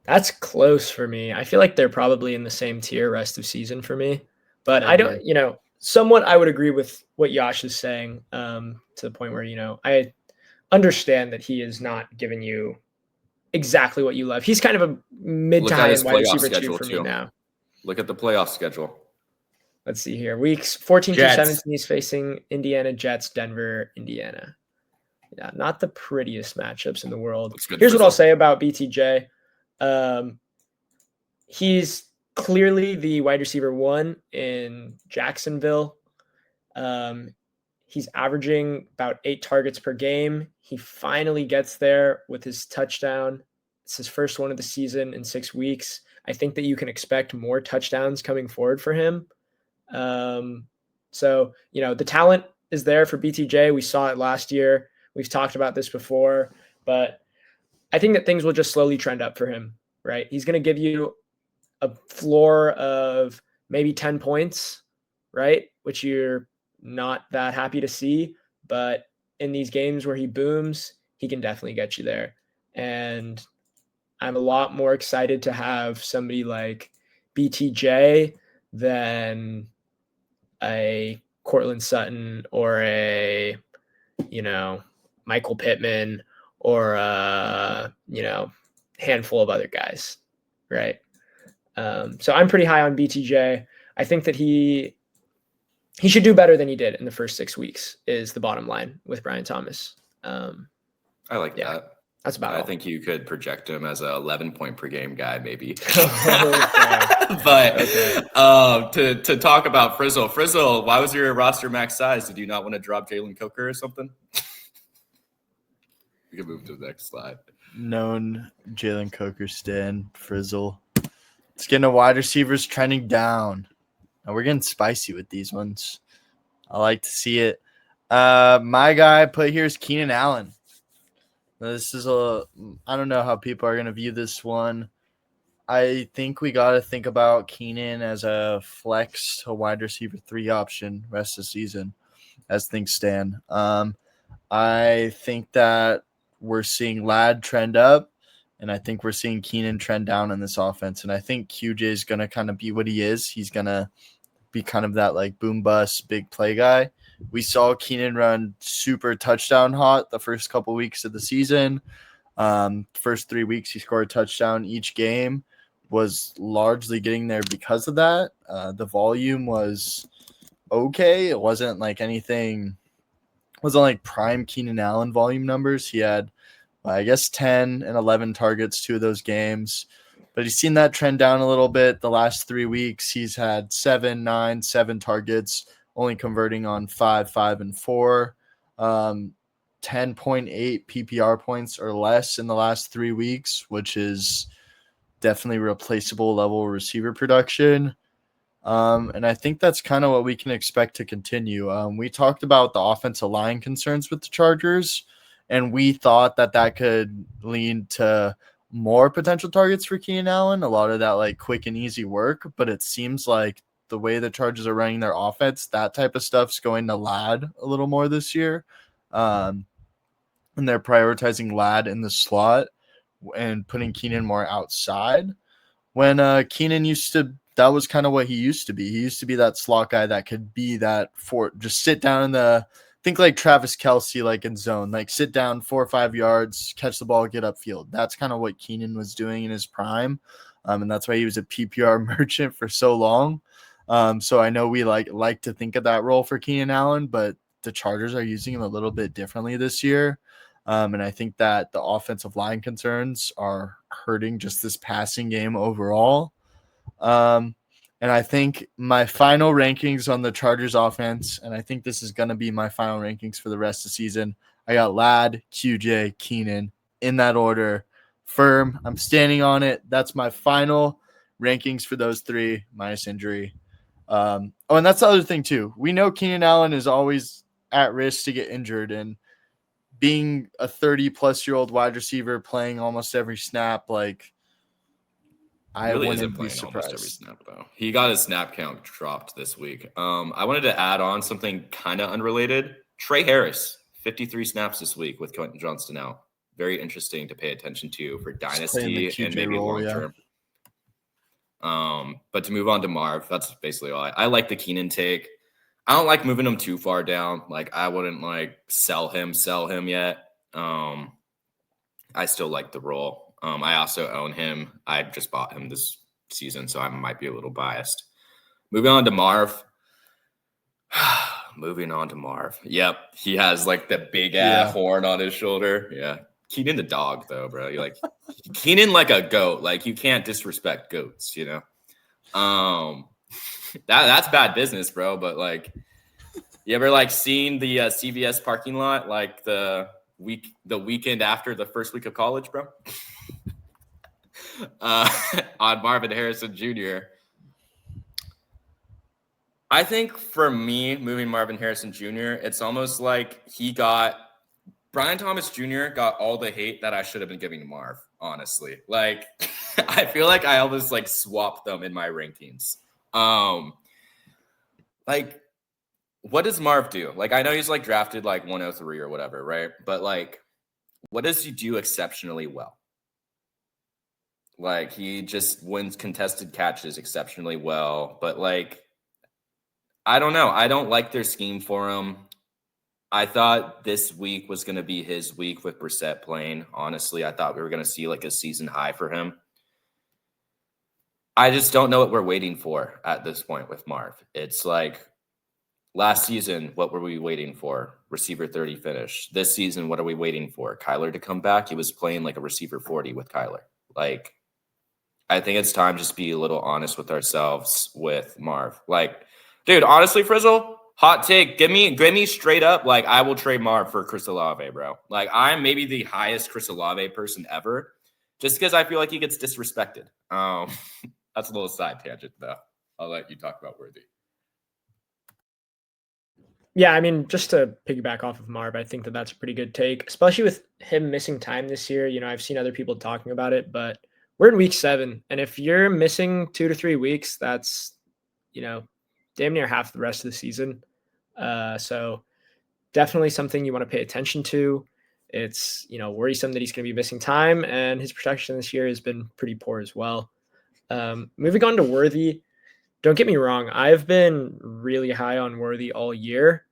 that's close for me. I feel like they're probably in the same tier rest of season for me. But I don't, somewhat I would agree with what Yash is saying to the point where, I understand that he is not giving you exactly what you love. He's kind of a mid to high end wide receiver 2 for me now. Look at the playoff schedule. Let's see here. Weeks 14 through 17, he's facing Indiana, Jets, Denver, Indiana. Yeah, not the prettiest matchups in the world. Here's what I'll say about BTJ. He's clearly the wide receiver 1 in Jacksonville. He's averaging about 8 targets per game. He finally gets there with his touchdown. It's his first one of the season in 6 weeks. I think that you can expect more touchdowns coming forward for him. So, the talent is there for BTJ. We saw it last year. We've talked about this before, but I think that things will just slowly trend up for him, right? He's going to give you a floor of maybe 10 points, right? Which you're not that happy to see, but in these games where he booms, he can definitely get you there. And I'm a lot more excited to have somebody like BTJ than a Cortland Sutton or a, Michael Pittman or a, handful of other guys, right? So I'm pretty high on BTJ. I think that he should do better than he did in the first 6 weeks is the bottom line with Brian Thomas. I like that. That's about it. I think you could project him as an 11-point per game guy, maybe. But to talk about Frizzle, why was your roster max size? Did you not want to drop Jalen Coker or something? We can move to the next slide. Known Jalen Coker stan, Frizzle. It's getting a wide receivers trending down. Now we're getting spicy with these ones. I like to see it. My guy I put here is Keenan Allen. Now this is I don't know how people are going to view this one. I think we got to think about Keenan as a flex to wide receiver 3 option rest of the season as things stand. I think that we're seeing Ladd trend up, and I think we're seeing Keenan trend down in this offense. And I think QJ is going to kind of be what he is. He's going to be kind of that like boom bust big play guy. We saw Keenan run super touchdown hot the first couple weeks of the season. First 3 weeks, he scored a touchdown each game, was largely getting there because of that. The volume was okay. It wasn't like anything, wasn't like prime Keenan Allen volume numbers. He had, I guess, 10 and 11 targets 2 of those games. But he's seen that trend down a little bit. The last 3 weeks, he's had 7 targets, only converting on 5, 5, and 4. 10.8 PPR points or less in the last 3 weeks, which is definitely replaceable level receiver production. And I think that's kind of what we can expect to continue. We talked about the offensive line concerns with the Chargers, and we thought that could lead to more potential targets for Keenan Allen, a lot of that like quick and easy work. But it seems like the way the Chargers are running their offense, that type of stuff's going to Ladd a little more this year. And they're prioritizing Ladd in the slot and putting Keenan more outside. When Keenan that was kind of what he used to be. He used to be that slot guy that could be that just sit down think like Travis Kelce, like in zone, like sit down 4 or 5 yards, catch the ball, get upfield. That's kind of what Keenan was doing in his prime. And that's why he was a PPR merchant for so long. So I know we like to think of that role for Keenan Allen, but the Chargers are using him a little bit differently this year. And I think that the offensive line concerns are hurting just this passing game overall. And I think my final rankings on the Chargers offense, and I think this is going to be my final rankings for the rest of the season. I got Ladd, QJ, Keenan in that order. Firm. I'm standing on it. That's my final rankings for those three minus injury. And that's the other thing too. We know Keenan Allen is always at risk to get injured, and being a 30-plus-year-old wide receiver playing almost every snap, like I really wouldn't isn't be playing surprised. almost every snap though. He got his snap count dropped this week. I wanted to add on something kind of unrelated. Trey Harris, 53 snaps this week with Quentin Johnston out. Very interesting to pay attention to for dynasty and maybe long term. But to move on to Marv, that's basically all. I like the Keenan take. I don't like moving him too far down. Like I wouldn't like sell him yet. I still like the role. I also own him. I just bought him this season, so I might be a little biased. Moving on to Marv. Yep. He has like the big ass horn on his shoulder. Yeah. Keenan the dog, though, bro. You like Keenan like a goat. Like you can't disrespect goats, you know? That's bad business, bro. But like, you ever like seen the CVS parking lot like the weekend after the first week of college, bro? On Marvin Harrison Jr. I think for me, moving Marvin Harrison Jr., it's almost like Brian Thomas Jr. got all the hate that I should have been giving to Marv, honestly. Like, I feel like I almost like swapped them in my rankings. Like, what does Marv do? Like, I know he's like drafted like 103 or whatever, right? But like, what does he do exceptionally well? Like, he just wins contested catches exceptionally well. But like, I don't know. I don't like their scheme for him. I thought this week was going to be his week with Brissett playing. Honestly, I thought we were going to see like a season high for him. I just don't know what we're waiting for at this point with Marv. It's like last season, what were we waiting for? Receiver 30 finish. This season, what are we waiting for? Kyler to come back? He was playing like a receiver 40 with Kyler. Like, I think it's time just to be a little honest with ourselves with Marv. Like, dude, honestly, Frizzle, hot take. Give me straight up. Like, I will trade Marv for Chris Olave, bro. Like, I'm maybe the highest Chris Olave person ever, just because I feel like he gets disrespected. That's a little side tangent, though. I'll let you talk about Worthy. Yeah, I mean, just to piggyback off of Marv, I think that's a pretty good take, especially with him missing time this year. You know, I've seen other people talking about it, but we're in week 7. And if you're missing 2 to 3 weeks, that's, you know, damn near half the rest of the season. So definitely something you want to pay attention to. It's, you know, worrisome that he's going to be missing time, and his protection this year has been pretty poor as well. Moving on to Worthy, don't get me wrong, I've been really high on Worthy all year.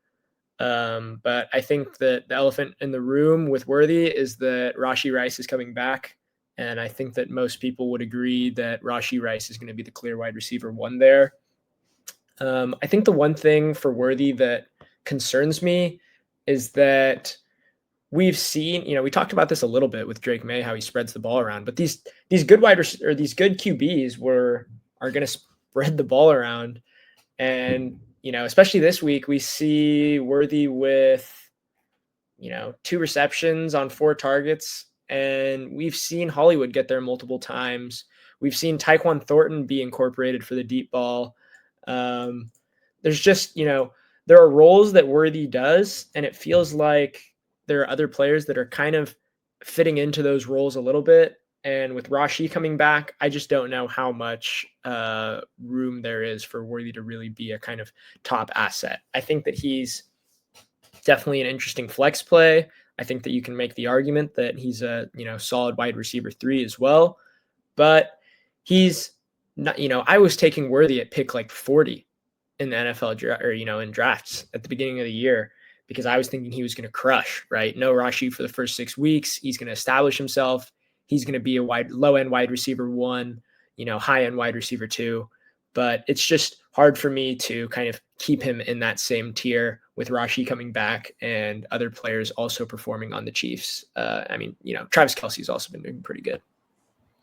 But I think that the elephant in the room with Worthy is that Rashee Rice is coming back. And I think that most people would agree that Rashee Rice is going to be the clear wide receiver 1 there. I think the one thing for Worthy that concerns me is that we've seen, you know, we talked about this a little bit with Drake May, how he spreads the ball around, but these good these good QBs are going to spread the ball around. And, you know, especially this week, we see Worthy with, you know, 2 receptions on 4 targets. And we've seen Hollywood get there multiple times. We've seen Tyquan Thornton be incorporated for the deep ball. There's just, there are roles that Worthy does, and it feels like there are other players that are kind of fitting into those roles a little bit. And with Rashi coming back, I just don't know how much room there is for Worthy to really be a kind of top asset. I think that he's definitely an interesting flex play. I think that you can make the argument that he's a solid wide receiver 3 as well, but he's not. I was taking Worthy at pick like 40 in the NFL or in drafts at the beginning of the year because I was thinking he was going to crush. Right, no Rashi for the first 6 weeks. He's going to establish himself. He's going to be a low end wide receiver 1, high end wide receiver 2. But it's just hard for me to kind of keep him in that same tier with Rashi coming back and other players also performing on the Chiefs. Travis Kelce's also been doing pretty good.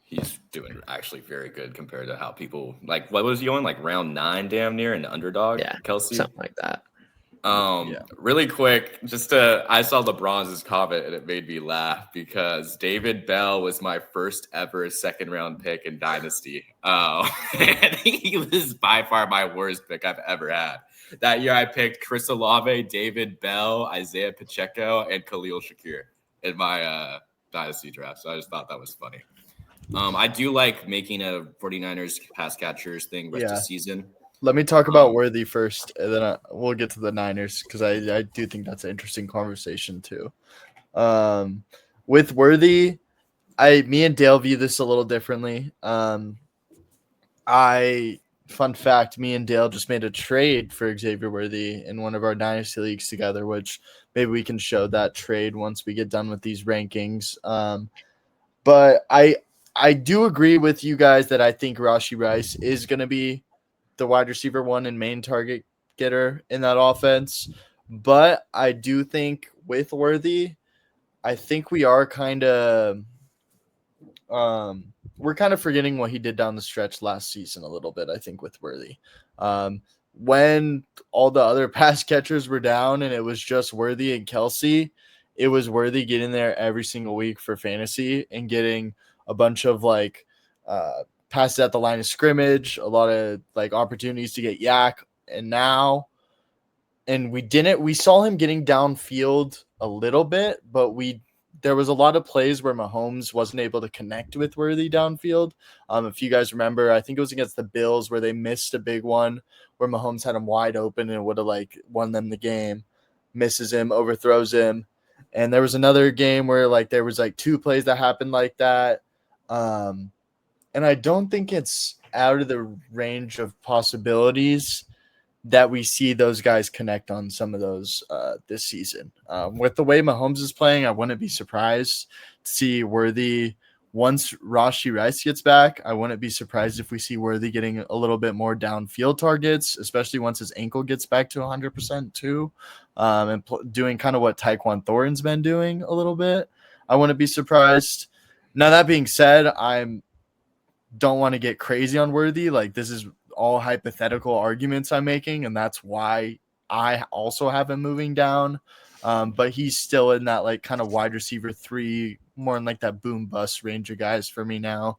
He's doing actually very good compared to how people what was he on round 9 damn near an underdog? Yeah, Kelce, something like that. Really quick, I saw LeBron's comment and it made me laugh because David Bell was my first ever 2nd round pick in Dynasty. And he was by far my worst pick I've ever had. That year I picked Chris Olave, David Bell, Isaiah Pacheco, and Khalil Shakir in my Dynasty draft. So I just thought that was funny. I do like making a 49ers pass catchers thing rest of season. Let me talk about Worthy first, and then we'll get to the Niners because I do think that's an interesting conversation too. With Worthy, me and Dale view this a little differently. Fun fact, me and Dale just made a trade for Xavier Worthy in one of our Dynasty leagues together, which maybe we can show that trade once we get done with these rankings. But I do agree with you guys that I think Rashee Rice is going to be the wide receiver 1 and main target getter in that offense. But I do think with Worthy, I think we are kind of we're kind of forgetting what he did down the stretch last season a little bit, I think, with Worthy. When all the other pass catchers were down and it was just Worthy and Kelce, it was Worthy getting there every single week for fantasy and getting a bunch of passes at the line of scrimmage, a lot of opportunities to get yak. And we saw him getting downfield a little bit, but there was a lot of plays where Mahomes wasn't able to connect with Worthy downfield. If you guys remember, I think it was against the Bills where they missed a big one where Mahomes had him wide open and would have won them the game. Misses him, overthrows him. And there was another game where there was 2 plays that happened like that. And I don't think it's out of the range of possibilities that we see those guys connect on some of those this season. With the way Mahomes is playing, I wouldn't be surprised to see Worthy once Rashee Rice gets back. I wouldn't be surprised if we see Worthy getting a little bit more downfield targets, especially once his ankle gets back to 100% too, and doing kind of what Tyquan Thornton's been doing a little bit. I wouldn't be surprised. Now, that being said, don't want to get crazy on Worthy. This is all hypothetical arguments I'm making, and that's why I also have him moving down. But he's still in that kind of wide receiver 3, more in that boom bust range of guys for me now.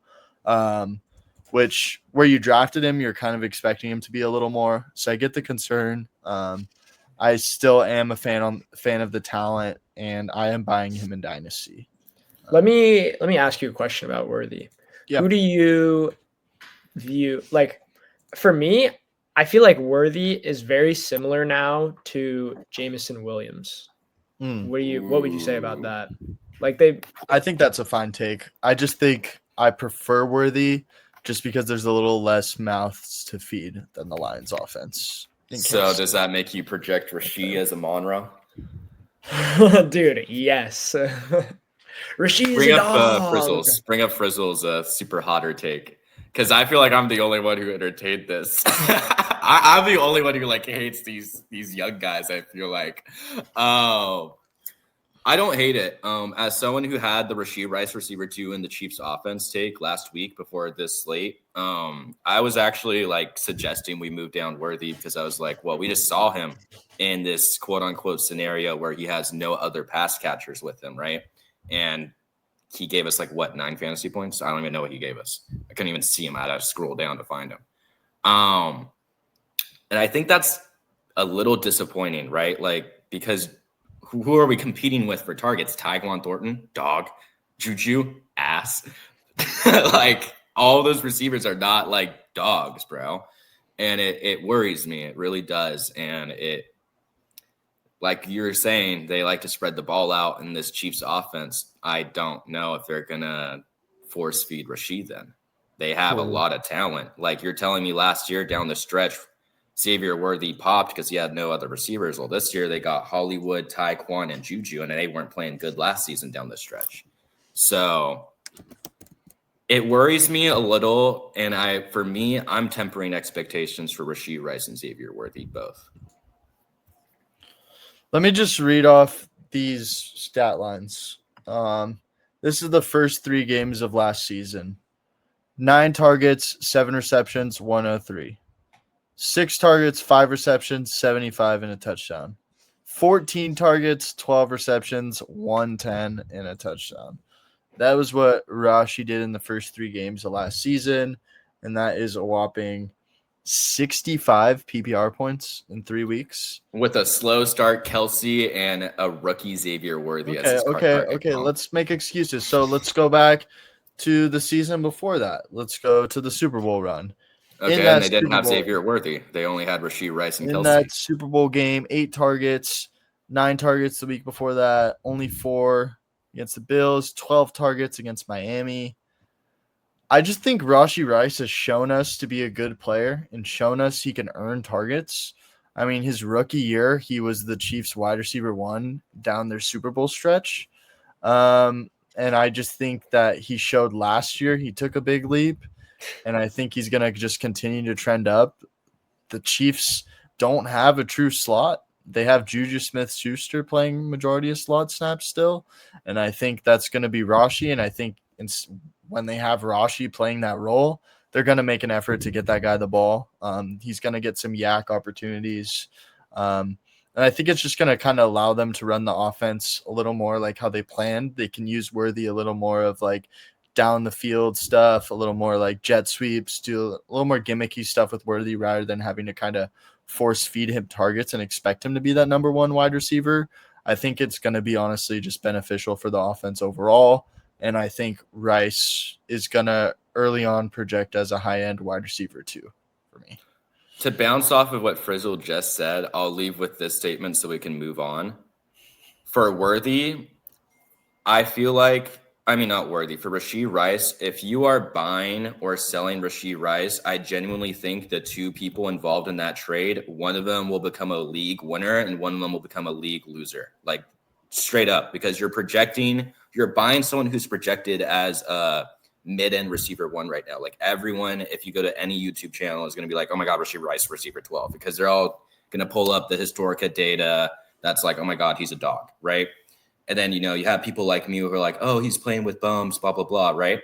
Which where you drafted him, you're kind of expecting him to be a little more. So I get the concern. I still am a fan of the talent, and I am buying him in Dynasty. Let me ask you a question about Worthy. Yeah. Who do you view for me? I feel like Worthy is very similar now to Jameson Williams. What would you say about that? I think that's a fine take. I just think I prefer Worthy just because there's a little less mouths to feed than the Lions offense. So does that make you project Rashee as a Monra? Dude, yes. Rasheed Bring up Frizzle's super hotter take, because I feel like I'm the only one who entertained this. I'm the only one who hates these young guys. I feel like, I don't hate it. As someone who had the Rashee Rice receiver 2 in the Chiefs offense take last week before this slate, I was actually suggesting we move down Worthy because I was well, we just saw him in this quote unquote scenario where he has no other pass catchers with him, right? And he gave us 9 fantasy points. I don't even know what he gave us. I couldn't even see him. I had to scroll down to find him. And I think that's a little disappointing, right? Because who are we competing with for targets? Tyquan Thornton, dog. Juju, ass. All those receivers are not dogs, bro. And it worries me. It really does. And like you're saying, they like to spread the ball out in this Chiefs offense. I don't know if they're going to force feed Rashid then. They have a lot of talent. You're telling me last year down the stretch, Xavier Worthy popped because he had no other receivers. Well, this year they got Hollywood, Tyquan, and Juju, and they weren't playing good last season down the stretch. So it worries me a little, and I'm tempering expectations for Rashid Rice and Xavier Worthy both. Let me just read off these stat lines. This is the first 3 games of last season. 9 targets, 7 receptions, 103. 6 targets, 5 receptions, 75, and a touchdown. 14 targets, 12 receptions, 110, and a touchdown. That was what Rashi did in the first 3 games of last season, and that is a whopping 65 PPR points in 3 weeks. With a slow start, Kelsey, and a rookie Xavier Worthy. Okay. Let's make excuses. So let's go back to the season before that. Let's go to the Super Bowl run. Okay, and they didn't have Xavier Worthy. They only had Rashid Rice and Kelsey. In that Super Bowl game, 8 targets, 9 targets the week before that, only 4 against the Bills, 12 targets against Miami. I just think Rashid Rice has shown us to be a good player and shown us he can earn targets. I mean, his rookie year, he was the Chiefs wide receiver 1 down their Super Bowl stretch. And I just think that he showed last year he took a big leap, and I think he's going to just continue to trend up. The Chiefs don't have a true slot. They have Juju Smith-Schuster playing majority of slot snaps still, and I think that's going to be Rashi, and I think when they have Rashi playing that role, they're going to make an effort to get that guy the ball. He's going to get some yak opportunities. And I think it's just going to kind of allow them to run the offense a little more like how they planned. They can use Worthy a little more of down the field stuff, a little more jet sweeps, do a little more gimmicky stuff with Worthy rather than having to kind of force feed him targets and expect him to be that number 1 wide receiver. I think it's going to be honestly just beneficial for the offense overall. And I think Rice is going to early on project as a high-end wide receiver too for me. To bounce off of what Frizzle just said, I'll leave with this statement so we can move on. For Worthy, not Worthy. For Rashid Rice, if you are buying or selling Rashid Rice, I genuinely think the 2 people involved in that trade, one of them will become a league winner and one of them will become a league loser. Straight up, because you're buying someone who's projected as a mid-end receiver 1 right now. Everyone, if you go to any YouTube channel, is going to be oh my God, Rashid Rice, receiver 12, because they're all going to pull up the Historica data. That's oh my God, he's a dog, right? And then, you have people like me who are oh, he's playing with bums, blah, blah, blah, right?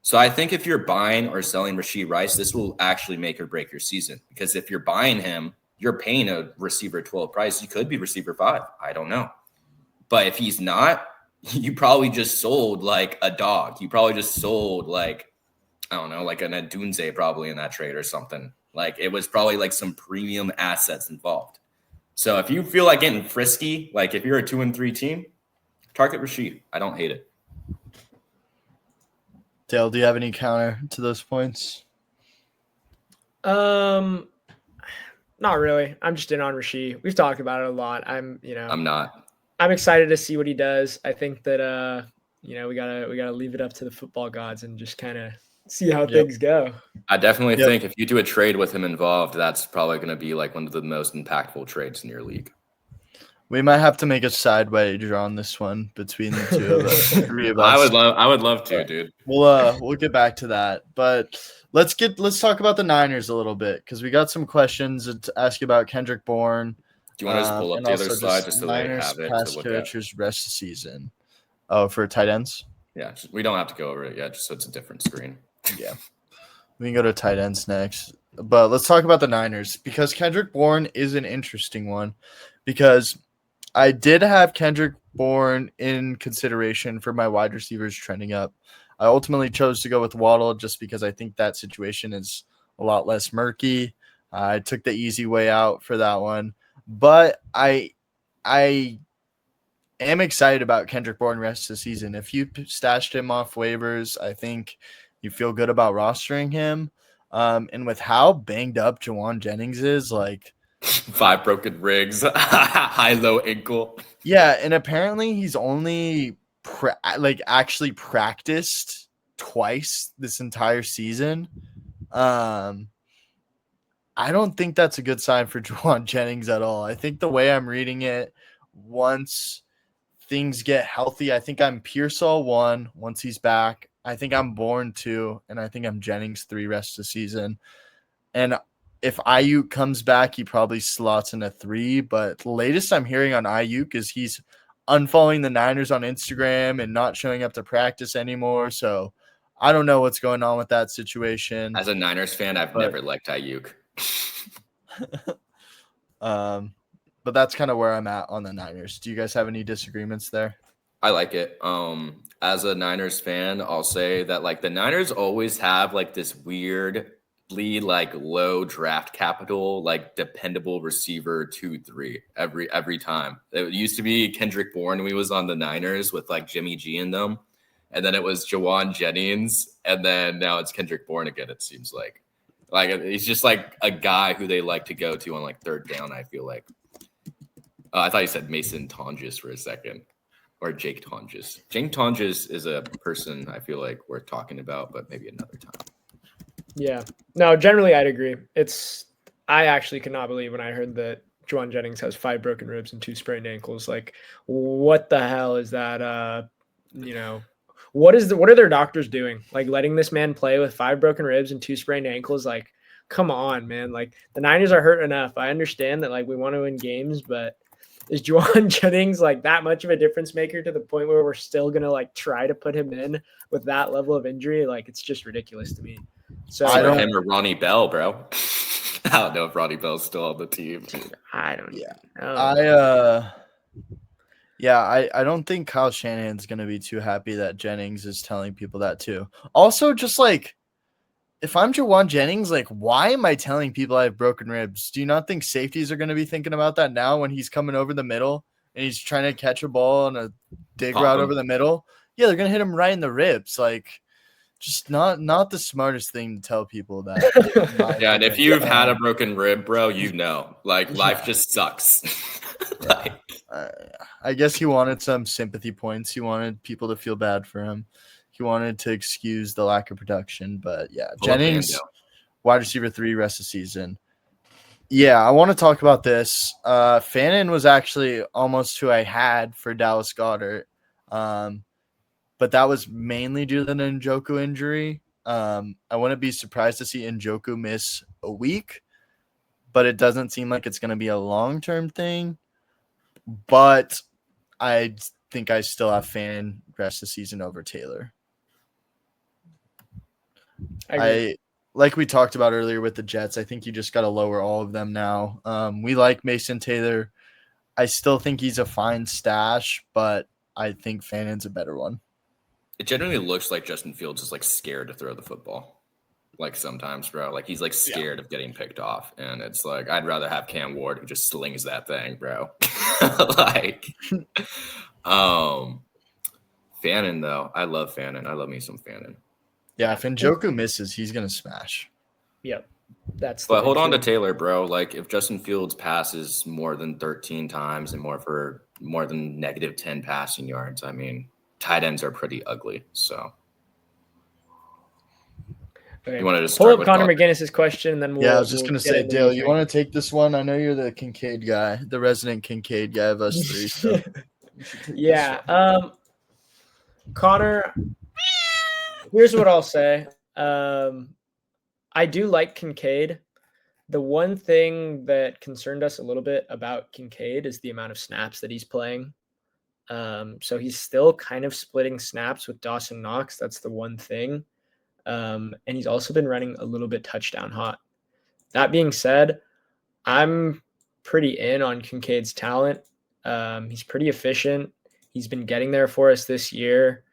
So I think if you're buying or selling Rashid Rice, this will actually make or break your season. Because if you're buying him, you're paying a receiver 12 price. He could be receiver 5. I don't know. But if he's not, you probably just sold a dog. You probably just sold I don't know, an Adunze probably in that trade or something. It was probably some premium assets involved. So if you feel getting frisky, if you're a 2-3 team, target Rashid. I don't hate it. Dale, do you have any counter to those points? Not really. I'm just in on Rashid. We've talked about it a lot. I'm not. I'm excited to see what he does. I think that we gotta leave it up to the football gods and just kind of see how things go. I definitely think if you do a trade with him involved, that's probably going to be one of the most impactful trades in your league. We might have to make a side wager on this one between the 2 of us, 3 of us. I would love to, dude. We'll get back to that, but let's talk about the Niners a little bit because we got some questions to ask you about Kendrick Bourne. Do you want to just pull up the other slide just so they have it pass to look catchers rest of season? Oh, for tight ends? Yeah, we don't have to go over it yet, just so it's a different screen. Yeah. We can go to tight ends next. But let's talk about the Niners because Kendrick Bourne is an interesting one because I did have Kendrick Bourne in consideration for my wide receivers trending up. I ultimately chose to go with Waddle just because I think that situation is a lot less murky. I took the easy way out for that one, but I am excited about Kendrick Bourne rest of the season. If you stashed him off waivers, I think you feel good about rostering him. And with how banged up Jawan Jennings is, like 5 broken ribs, high low ankle. yeah, and apparently he's only actually practiced twice this entire season. I don't think that's a good sign for Jawan Jennings at all. I think the way I'm reading it, once things get healthy, I think I'm Pearsall 1 once he's back. I think I'm Bourne 2, and I think I'm Jennings 3 rest of the season. And if Ayuk comes back, he probably slots in a 3. But the latest I'm hearing on Ayuk is he's unfollowing the Niners on Instagram and not showing up to practice anymore. So I don't know what's going on with that situation. As a Niners fan, I've never liked Ayuk. But that's kind of where I'm at on the Niners. Do you guys have any disagreements there? I like it. As a Niners fan, I'll say that like the Niners always have like this weirdly like low draft capital, like dependable receiver 2-3 every time. It used to be Kendrick Bourne when he was on the Niners with like Jimmy G in them, and then it was Jawan Jennings, and then now it's Kendrick Bourne again. It seems like he's just like a guy who they like to go to on like third down. I feel like. I thought you said Mason Tonjes for a second, or Jake Tonjes. Jake Tonjes is a person I feel like worth talking about, but maybe another time. Yeah. No, generally I'd agree. I actually could not believe when I heard that Jawan Jennings has 5 broken ribs and 2 sprained ankles. Like, what the hell is that? What are their doctors doing? Like, letting this man play with 5 broken ribs and 2 sprained ankles? Like, come on, man. Like, the Niners are hurt enough. I understand that, like, we want to win games, but is Jawan Jennings like that much of a difference maker to the point where we're still gonna like try to put him in with that level of injury? Like, it's just ridiculous to me. So I don't him or Ronnie Bell, bro. I don't know if Ronnie Bell's still on the team. I don't. Yeah, know. I don't think Kyle Shanahan's gonna be too happy that Jennings is telling people that too. Also, just like, if I'm Jawan Jennings, like, why am I telling people I have broken ribs? Do you not think safeties are going to be thinking about that now when he's coming over the middle and he's trying to catch a ball on a dig route over the middle? Yeah, they're going to hit him right in the ribs. Like, just not the smartest thing to tell people that. Yeah, and if you've had a broken rib, bro, you know, like, life just sucks. I guess he wanted some sympathy points. He wanted people to feel bad for him. He wanted to excuse the lack of production, but yeah, Jennings, wide receiver 3 rest of the season. Yeah, I want to talk about this. Fannin was actually almost who I had for Dallas Goedert, but that was mainly due to the Njoku injury. I wouldn't be surprised to see Njoku miss a week, but it doesn't seem like it's going to be a long-term thing. But I think I still have Fannin rest of the season over Taylor. I like we talked about earlier with the Jets. I think you just got to lower all of them now. We like Mason Taylor. I still think he's a fine stash, but I think Fannin's a better one. It generally looks like Justin Fields is like scared to throw the football. Like sometimes, bro, like he's like scared of getting picked off, and it's like I'd rather have Cam Ward who just slings that thing, bro. Fannin though, I love Fannin. I love me some Fannin. Yeah, if Njoku misses, he's gonna smash. Yep, that's. But hold on to Taylor, bro. Like if Justin Fields passes more than 13 times and more than -10 passing yards, I mean, tight ends are pretty ugly. So. Okay. You wanted to pull up Connor McGinnis's question, and then I was just gonna say, Dale, you want to take this one? I know you're the Kincaid guy, the resident Kincaid guy of us 3. So yeah, Connor. Here's what I'll say. I do like Kincaid. The one thing that concerned us a little bit about Kincaid is the amount of snaps that he's playing. So he's still kind of splitting snaps with Dawson Knox. That's the one thing. And he's also been running a little bit touchdown hot. That being said, I'm pretty in on Kincaid's talent. He's pretty efficient. He's been getting there for us this year.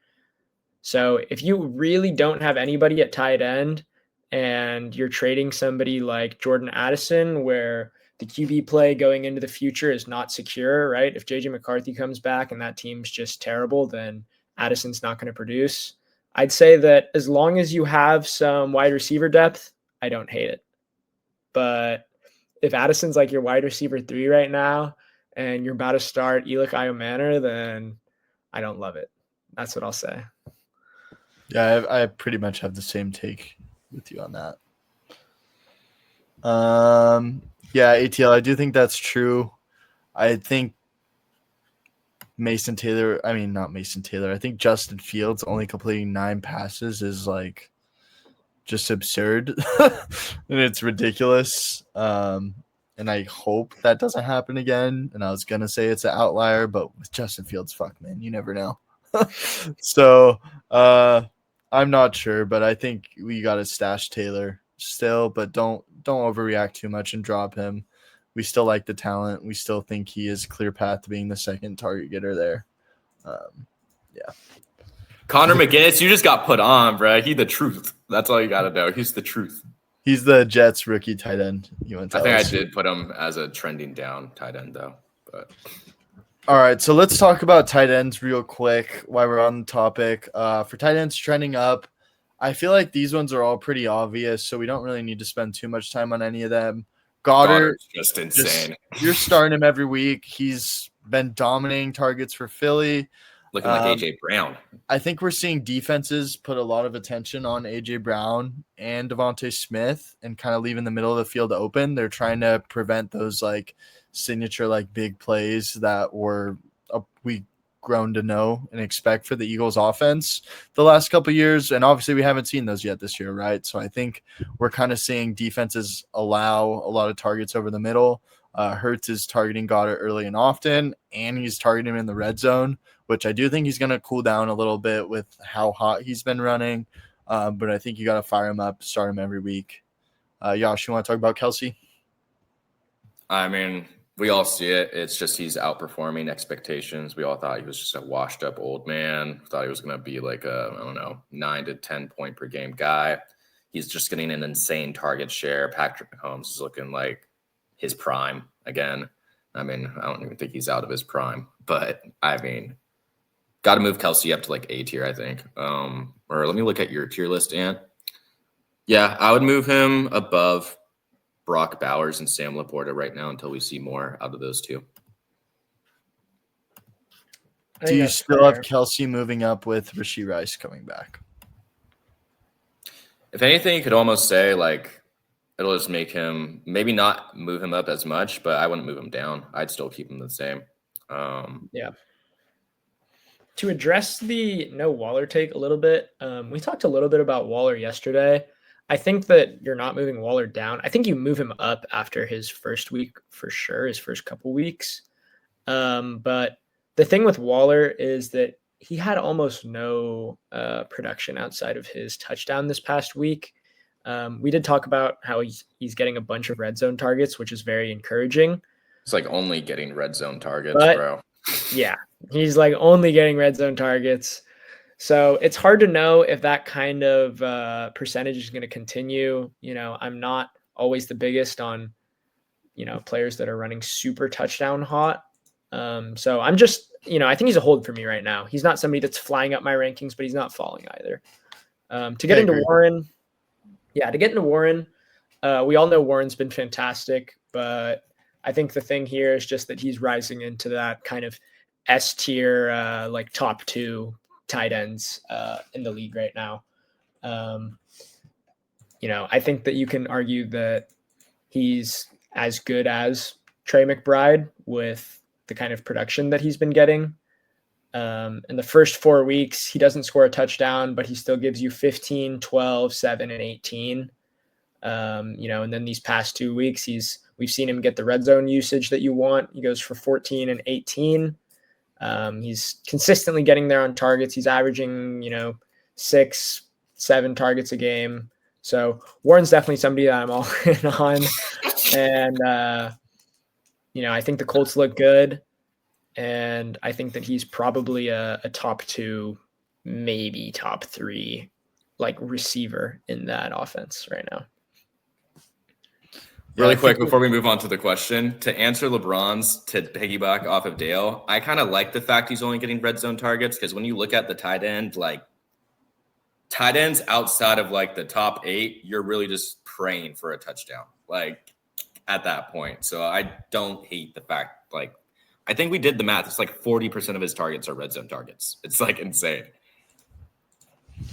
So if you really don't have anybody at tight end and you're trading somebody like Jordan Addison, where the QB play going into the future is not secure, right? If JJ McCarthy comes back and that team's just terrible, then Addison's not going to produce. I'd say that as long as you have some wide receiver depth, I don't hate it. But if Addison's like your wide receiver 3 right now and you're about to start Elic Iomanor, then I don't love it. That's what I'll say. Yeah, I pretty much have the same take with you on that. Yeah, ATL, I do think that's true. I think not Mason Taylor. I think Justin Fields only completing 9 passes is like just absurd. And it's ridiculous. And I hope that doesn't happen again. And I was going to say it's an outlier, but with Justin Fields, fuck, man, you never know. So I'm not sure, but I think we got to stash Taylor still, but don't overreact too much and drop him. We still like the talent. We still think he is clear path to being the second target getter there. Yeah. Connor McGinnis, you just got put on, bro. He the truth. That's all you got to know. He's the truth. He's the Jets rookie tight end. I think I did put him as a trending down tight end, though. But all right, so let's talk about tight ends real quick while we're on the topic. For tight ends trending up, I feel like these ones are all pretty obvious, so we don't really need to spend too much time on any of them. Goddard's just insane. You're starting him every week. He's been dominating targets for Philly. Looking like A.J. Brown. I think we're seeing defenses put a lot of attention on A.J. Brown and Devontae Smith and kind of leaving the middle of the field open. They're trying to prevent those like signature like big plays that we grown to know and expect for the Eagles offense the last couple of years. And obviously we haven't seen those yet this year, right? So I think we're kind of seeing defenses allow a lot of targets over the middle. Hurts is targeting Goddard early and often, and he's targeting him in the red zone, which I do think he's going to cool down a little bit with how hot he's been running. But I think you got to fire him up, start him every week. Josh, you want to talk about Kelsey? I mean, we all see it. It's just he's outperforming expectations. We all thought he was just a washed up old man. Thought he was going to be like a, 9 to 10 point per game guy. He's just getting an insane target share. Patrick Mahomes is looking like his prime again. I mean, I don't even think he's out of his prime. But, I mean, got to move Kelsey up to like A tier, I think. Or let me look at your tier list, Ant. Yeah, I would move him above Brock Bowers and Sam Laporta right now until we see more out of those two. Do you still have Kelsey moving up with Rashee Rice coming back? If anything, you could almost say like it'll just make him maybe not move him up as much, but I wouldn't move him down. I'd still keep him the same. Yeah. To address the no Waller take a little bit, we talked a little bit about Waller yesterday. I think that you're not moving Waller down. I think you move him up after his first week for sure, his first couple weeks. But the thing with Waller is that he had almost no production outside of his touchdown this past week. We did talk about how he's getting a bunch of red zone targets, which is very encouraging. It's like only getting red zone targets, bro. Yeah, he's like only getting red zone targets. So it's hard to know if that kind of percentage is going to continue. I'm not always the biggest on, players that are running super touchdown hot. So I'm just, I think he's a hold for me right now. He's not somebody that's flying up my rankings, but he's not falling either. To get into Warren, we all know Warren's been fantastic, but I think the thing here is just that he's rising into that kind of S tier, like top 2 tight ends in the league right now. I think that you can argue that he's as good as Trey McBride with the kind of production that he's been getting. In the first 4 weeks, he doesn't score a touchdown, but he still gives you 15, 12, 7, and 18. And then these past 2 weeks, we've seen him get the red zone usage that you want. He goes for 14 and 18. He's consistently getting there on targets. He's averaging, 6, 7 targets a game. So Warren's definitely somebody that I'm all in on. And, I think the Colts look good. And I think that he's probably a top 2, maybe top 3, like receiver in that offense right now. Really quick before we move on to the question, to answer LeBron's, to piggyback off of Dale, I kind of like the fact he's only getting red zone targets, because when you look at the tight end, like tight ends outside of like the top 8, you're really just praying for a touchdown, like at that point. So I don't hate the fact, like, I think we did the math. It's like 40% of his targets are red zone targets. It's like insane.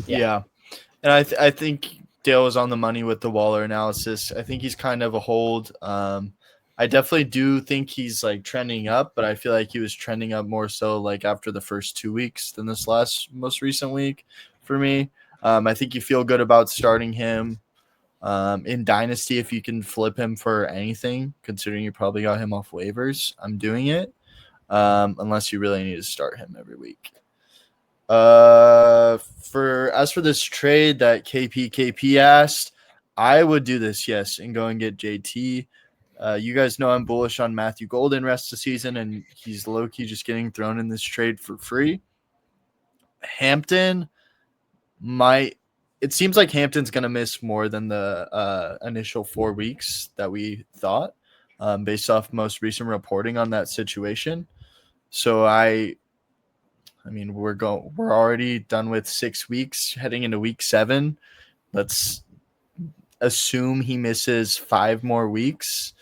Yeah. And I think Dale was on the money with the Waller analysis. I think he's kind of a hold. I definitely do think he's like trending up, but I feel like he was trending up more so like after the first 2 weeks than this most recent week for me. I think you feel good about starting him in Dynasty if you can flip him for anything, considering you probably got him off waivers. I'm doing it unless you really need to start him every week. As for this trade that KP asked, I would do this, yes, and go and get JT. You guys know I'm bullish on Matthew Golden rest of the season, and he's low-key just getting thrown in this trade for free. Hampton it seems like Hampton's going to miss more than the initial 4 weeks that we thought, based off most recent reporting on that situation. So I mean, we're already done with 6 weeks, heading into week 7. Let's assume he misses 5 more weeks.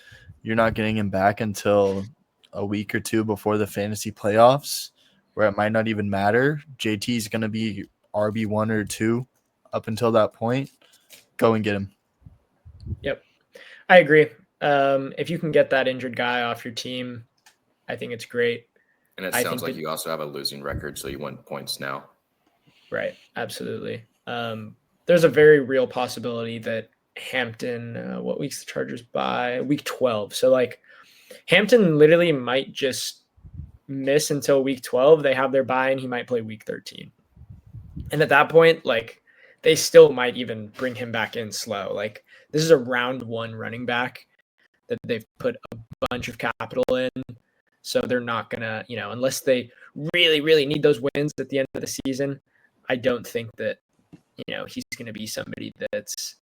You're not getting him back until a week or 2 before the fantasy playoffs, where it might not even matter. JT is going to be RB1 or 2 up until that point. Go and get him. Yep, I agree. If you can get that injured guy off your team, I think it's great. And it sounds like you also have a losing record, so you want points now. Right, absolutely. There's a very real possibility that Hampton, what week's the Chargers by? Week 12. So, like, Hampton literally might just miss until week 12. They have their bye, and he might play week 13. And at that point, like, they still might even bring him back in slow. Like, this is a round 1 running back that they've put a bunch of capital in. So they're not going to, unless they really, really need those wins at the end of the season, I don't think that, he's going to be somebody that's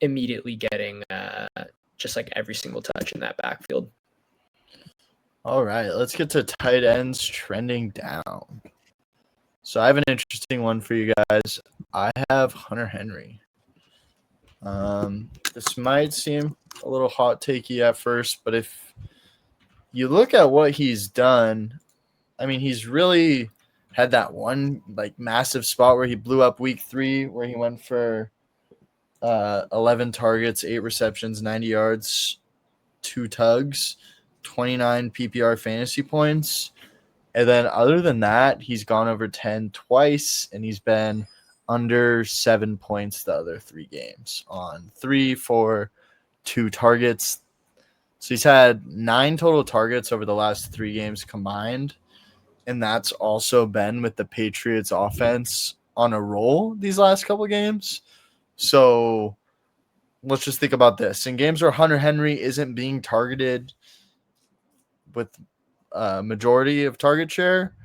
immediately getting just like every single touch in that backfield. All right, let's get to tight ends trending down. So I have an interesting one for you guys. I have Hunter Henry. This might seem a little hot takey at first, but if you look at what he's done, I mean, he's really had that one like massive spot where he blew up week 3, where he went for 11 targets, 8 receptions, 90 yards, 2 tugs, 29 PPR fantasy points. And then other than that, he's gone over 10 twice, and he's been under 7 points the other 3 games on 3, 4, 2 targets. So he's had 9 total targets over the last 3 games combined, and that's also been with the Patriots offense on a roll these last couple games. So let's just think about this. In games where Hunter Henry isn't being targeted with majority of target share,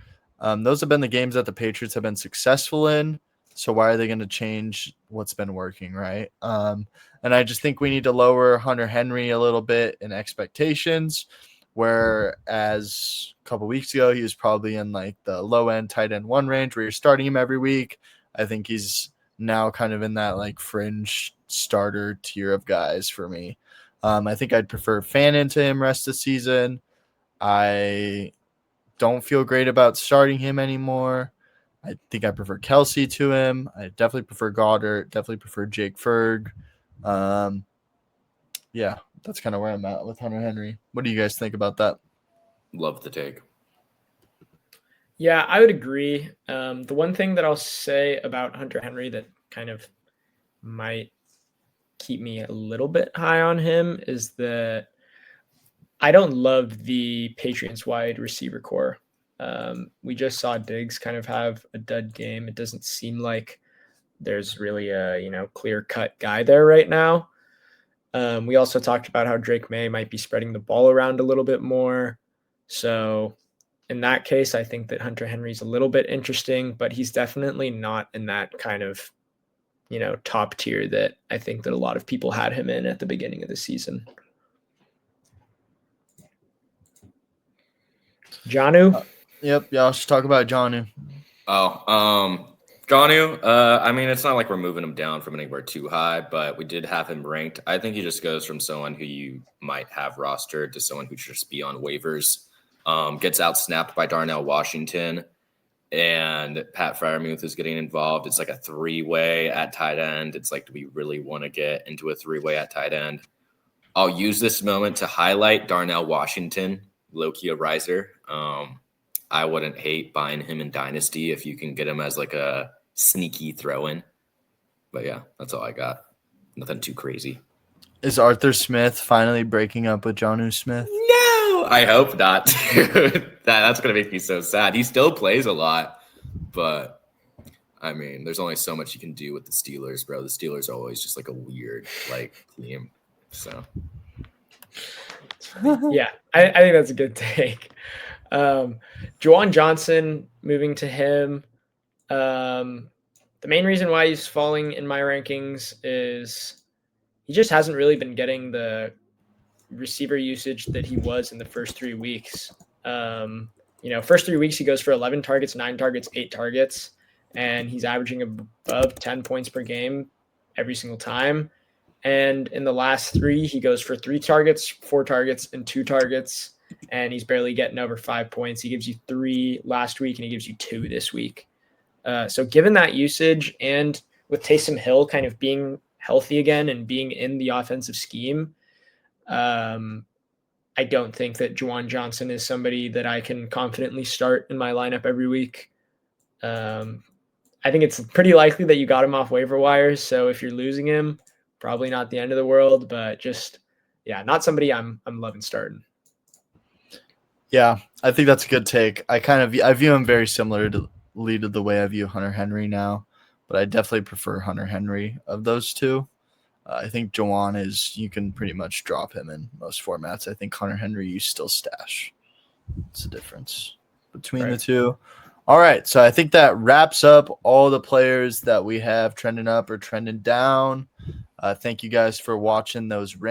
those have been the games that the Patriots have been successful in. So why are they going to change what's been working, right? And I just think we need to lower Hunter Henry a little bit in expectations, whereas a couple weeks ago he was probably in like the low end tight end 1 range where you're starting him every week. I think he's now kind of in that like fringe starter tier of guys for me. I think I'd prefer Fannin to him rest of the season. I don't feel great about starting him anymore. I think I prefer Kelsey to him. I definitely prefer Goddard. Definitely prefer Jake Ferg. Yeah, that's kind of where I'm at with Hunter Henry. What do you guys think about that? Love the take. Yeah, I would agree. The one thing that I'll say about Hunter Henry that kind of might keep me a little bit high on him is that I don't love the Patriots wide receiver core. We just saw Diggs kind of have a dud game. It doesn't seem like there's really a clear-cut guy there right now. We also talked about how Drake May might be spreading the ball around a little bit more. So in that case, I think that Hunter Henry's a little bit interesting, but he's definitely not in that kind of, top tier that I think that a lot of people had him in at the beginning of the season. Jonnu? Yep. Yeah, let's talk about Jonnu. Jonnu, I mean, it's not like we're moving him down from anywhere too high, but we did have him ranked. I think he just goes from someone who you might have rostered to someone who should just be on waivers. Gets outsnapped by Darnell Washington, and Pat Freiermuth is getting involved. It's like a three-way at tight end. It's like, do we really want to get into a three-way at tight end? I'll use this moment to highlight Darnell Washington, low-key a riser. I wouldn't hate buying him in Dynasty if you can get him as like a sneaky throw-in. But yeah, that's all I got. Nothing too crazy. Is Arthur Smith finally breaking up with Jonnu Smith? No, I hope not. That's going to make me so sad. He still plays a lot, but I mean, there's only so much you can do with the Steelers, bro. The Steelers are always just like a weird team. So yeah, I think that's a good take. Juwan Johnson, moving to him. The main reason why he's falling in my rankings is he just hasn't really been getting the receiver usage that he was in the first 3 weeks. First 3 weeks he goes for 11 targets, 9 targets, 8 targets, and he's averaging above 10 points per game every single time. And in the last 3, he goes for 3 targets, 4 targets, and 2 targets, and he's barely getting over 5 points. He gives you 3 last week, and he gives you 2 this week. So given that usage, and with Taysom Hill kind of being healthy again and being in the offensive scheme, I don't think that Juwan Johnson is somebody that I can confidently start in my lineup every week. I think it's pretty likely that you got him off waiver wires. So if you're losing him, probably not the end of the world, but just, not somebody I'm loving starting. Yeah, I think that's a good take. I view him very similar to the way I view Hunter Henry now, but I definitely prefer Hunter Henry of those two. I think Juwan you can pretty much drop him in most formats. I think Hunter Henry you still stash. It's the difference between the two. All right, so I think that wraps up all the players that we have trending up or trending down. Thank you guys for watching those